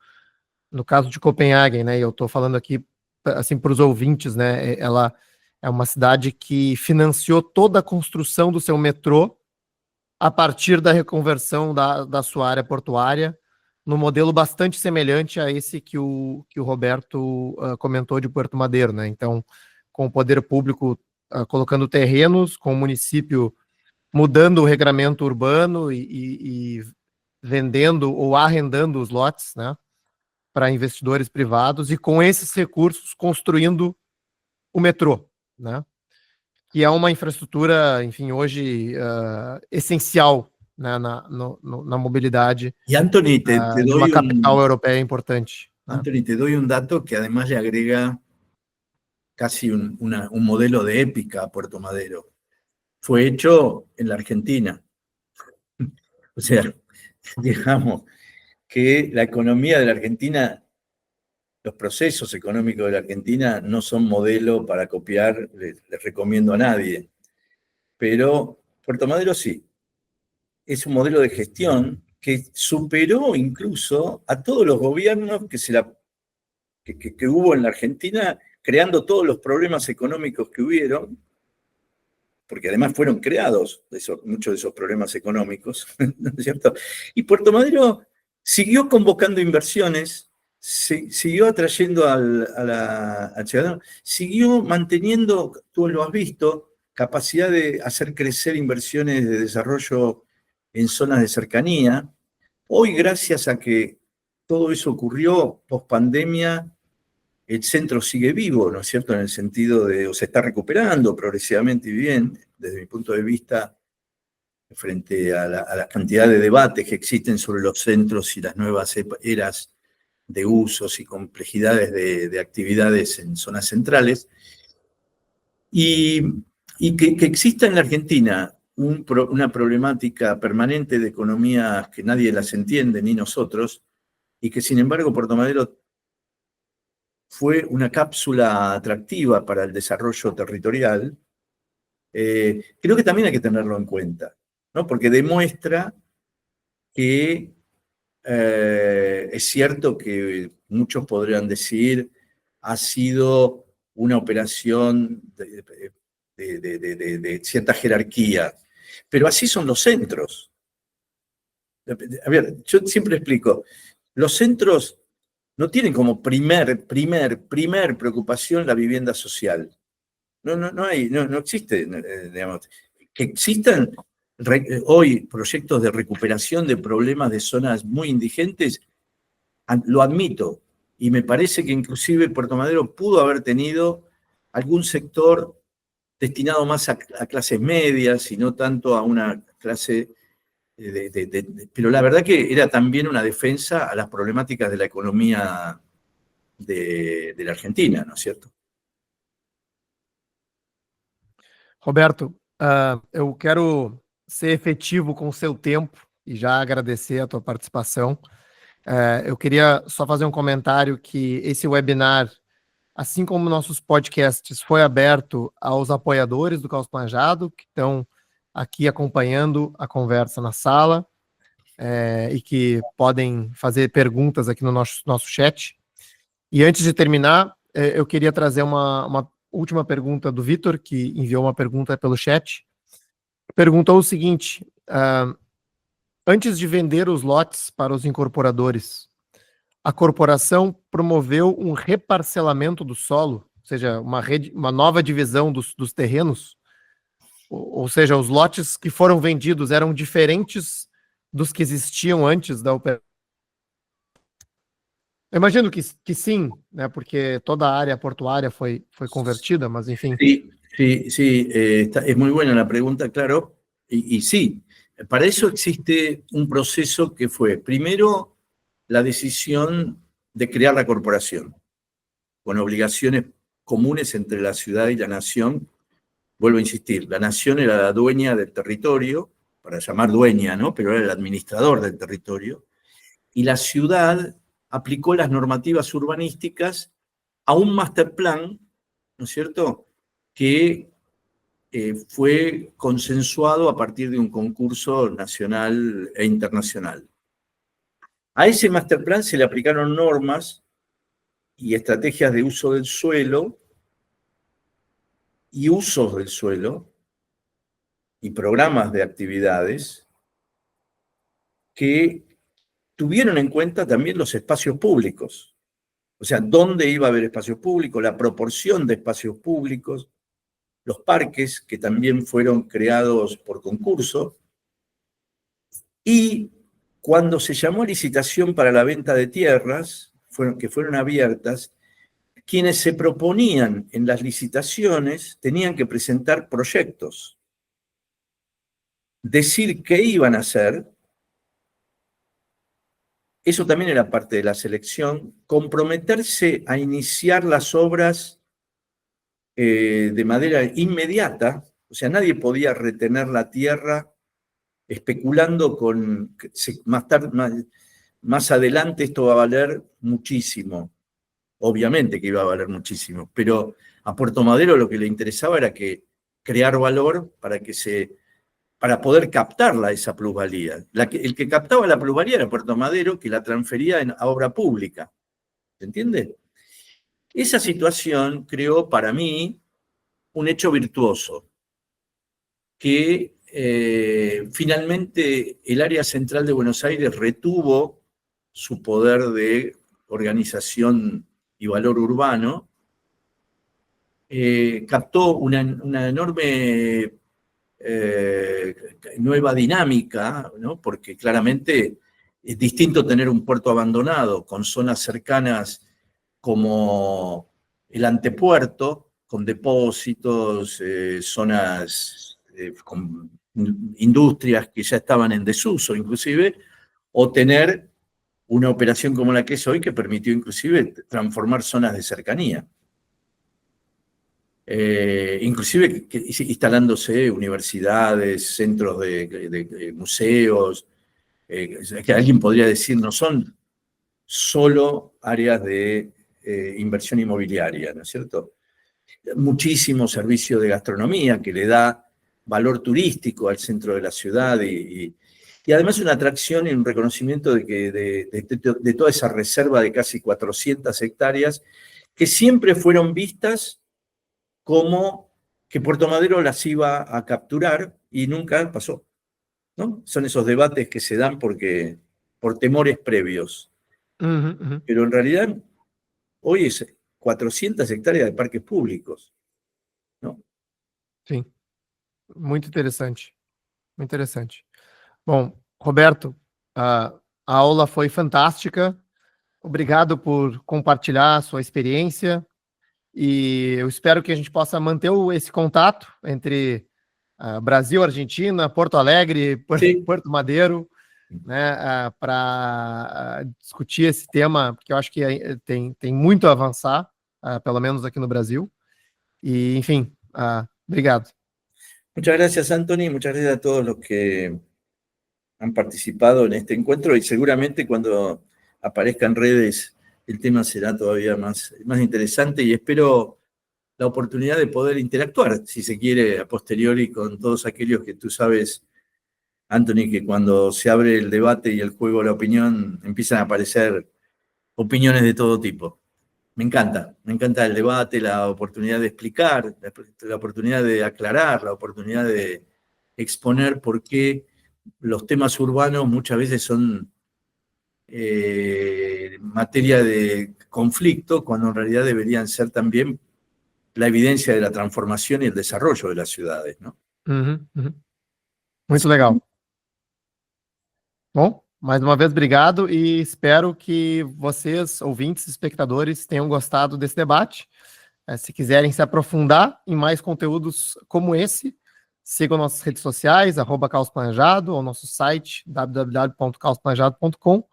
Speaker 1: no caso de Copenhague, né? E eu estou falando aqui assim para os ouvintes, né? Ela é uma cidade que financiou toda a construção do seu metrô a partir da reconversão da sua área portuária, num modelo bastante semelhante a esse que o Roberto comentou de Puerto Madeiro, né? Então, com o poder público colocando terrenos, com o município mudando o regramento urbano e vendendo ou arrendando os lotes, né, para investidores privados, e com esses recursos construindo o metrô, né, que é uma infraestrutura, enfim, hoje essencial, né, na mobilidade
Speaker 2: Y Anthony, te
Speaker 1: de uma
Speaker 2: doy
Speaker 1: capital europeia importante. Né?
Speaker 2: Anthony, te doy un dato que además le agrega casi un modelo de épica a Puerto Madero. Fue hecho en la Argentina. O sea, digamos que la economía de la Argentina, los procesos económicos de la Argentina no son modelo para copiar, les recomiendo a nadie. Pero Puerto Madero sí. Es un modelo de gestión que superó incluso a todos los gobiernos que hubo en la Argentina, creando todos los problemas económicos que hubieron, porque además fueron creados muchos de esos problemas económicos, ¿no es cierto? Y Puerto Madero siguió convocando inversiones, siguió atrayendo al ciudadano, siguió manteniendo, tú lo has visto, capacidad de hacer crecer inversiones de desarrollo en zonas de cercanía. Hoy, gracias a que todo eso ocurrió post pandemia, el centro sigue vivo, ¿no es cierto? En el sentido de, o se está recuperando progresivamente y bien, desde mi punto de vista, frente a la cantidad de debates que existen sobre los centros y las nuevas eras de usos y complejidades de actividades en zonas centrales. Y que exista en la Argentina una problemática permanente de economías que nadie las entiende, ni nosotros, y que sin embargo Puerto Madero fue una cápsula atractiva para el desarrollo territorial, creo que también hay que tenerlo en cuenta, ¿no? Porque demuestra que es cierto que muchos podrían decir ha sido una operación de cierta jerarquía, pero así son los centros. A ver, yo siempre explico, los centros no tienen como primer preocupación la vivienda social. No existe, digamos. Que existan hoy proyectos de recuperación de problemas de zonas muy indigentes, lo admito, y me parece que inclusive Puerto Madero pudo haber tenido algún sector destinado más a clases medias y no tanto a una clase pero la verdad que era también una defensa a las problemáticas de la economía de la Argentina, ¿no es cierto?
Speaker 1: Roberto, eu quero ser efetivo com o seu tempo e já agradecer a tua participação. Eu queria só fazer um comentário que esse webinar, assim como nossos podcasts, foi aberto aos apoiadores do Caos Planejado, que estão aqui acompanhando a conversa na sala e que podem fazer perguntas aqui no nosso chat. E antes de terminar, eu queria trazer uma última pergunta do Vitor, que enviou uma pergunta pelo chat. Perguntou o seguinte: antes de vender os lotes para os incorporadores, a corporação promoveu um reparcelamento do solo, ou seja, uma nova divisão dos terrenos? Ou seja, os lotes que foram vendidos eram diferentes dos que existiam antes da operação? Eu imagino que sim, né? Porque toda a área portuária foi convertida, mas enfim.
Speaker 2: Sí, es muy buena la pregunta, claro, y sí, para eso existe un proceso que fue, primero, la decisión de crear la corporación, con obligaciones comunes entre la ciudad y la nación. Vuelvo a insistir, la nación era la dueña del territorio, para llamar dueña, ¿no? Pero era el administrador del territorio, y la ciudad aplicó las normativas urbanísticas a un master plan, ¿no es cierto?, que fue consensuado a partir de un concurso nacional e internacional. A ese master plan se le aplicaron normas y estrategias de uso del suelo y usos del suelo y programas de actividades que tuvieron en cuenta también los espacios públicos. O sea, dónde iba a haber espacios públicos, la proporción de espacios públicos, los parques que también fueron creados por concurso, y cuando se llamó a licitación para la venta de tierras, que fueron abiertas, quienes se proponían en las licitaciones tenían que presentar proyectos, decir qué iban a hacer. Eso también era parte de la selección, comprometerse a iniciar las obras de manera inmediata, o sea, nadie podía retener la tierra especulando con que más adelante esto va a valer muchísimo. Obviamente que iba a valer muchísimo, pero a Puerto Madero lo que le interesaba era crear valor para poder captarla esa plusvalía. El que captaba la plusvalía era Puerto Madero, que la transfería a obra pública. ¿Se entiende? Esa situación creó para mí un hecho virtuoso, que finalmente el área central de Buenos Aires retuvo su poder de organización y valor urbano, captó una enorme nueva dinámica, ¿no? Porque claramente es distinto tener un puerto abandonado con zonas cercanas como el antepuerto, con depósitos, zonas con industrias que ya estaban en desuso inclusive, o tener una operación como la que es hoy que permitió inclusive transformar zonas de cercanía. Inclusive instalándose universidades, centros de museos, que alguien podría decir no son solo áreas de inversión inmobiliaria, ¿no es cierto? Muchísimo servicio de gastronomía que le da valor turístico al centro de la ciudad y además una atracción y un reconocimiento de toda esa reserva de casi 400 hectáreas que siempre fueron vistas como que Puerto Madero las iba a capturar y nunca pasó, ¿no? Son esos debates que se dan por temores previos. Pero en realidad, hoy es 400 hectáreas de parques públicos, ¿no?
Speaker 1: Sim, muito interessante, muito interessante. Bom, Roberto, a aula foi fantástica. Obrigado por compartilhar a sua experiência e eu espero que a gente possa manter esse contato entre Brasil, Argentina, Porto Alegre, Puerto Madero, né, para discutir esse tema, porque eu acho que tem muito a avançar, pelo menos aqui no Brasil. E, enfim, obrigado.
Speaker 2: Muchas gracias, Anthony. Muchas gracias a todos los que han participado en este encuentro y seguramente cuando aparezca en redes el tema será todavía más interesante y espero la oportunidad de poder interactuar, si se quiere, a posteriori con todos aquellos que tú sabes, Anthony, que cuando se abre el debate y el juego de la opinión empiezan a aparecer opiniones de todo tipo. Me encanta el debate, la oportunidad de explicar, la oportunidad de aclarar, la oportunidad de exponer por qué los temas urbanos muchas veces son materia de conflicto, cuando en realidad deberían ser también la evidencia de la transformación y el desarrollo de las ciudades, ¿no?
Speaker 1: Muito legal. Bom, mais uma vez, obrigado e espero que vocês, ouvintes, espectadores, tenham gostado desse debate. Se quiserem se aprofundar em mais conteúdos como esse, sigam nossas redes sociais, @caosplanejado, ou nosso site, www.caosplanejado.com,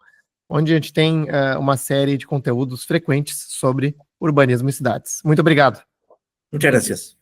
Speaker 1: onde a gente tem uma série de conteúdos frequentes sobre urbanismo e cidades. Muito obrigado.
Speaker 2: Muchas gracias.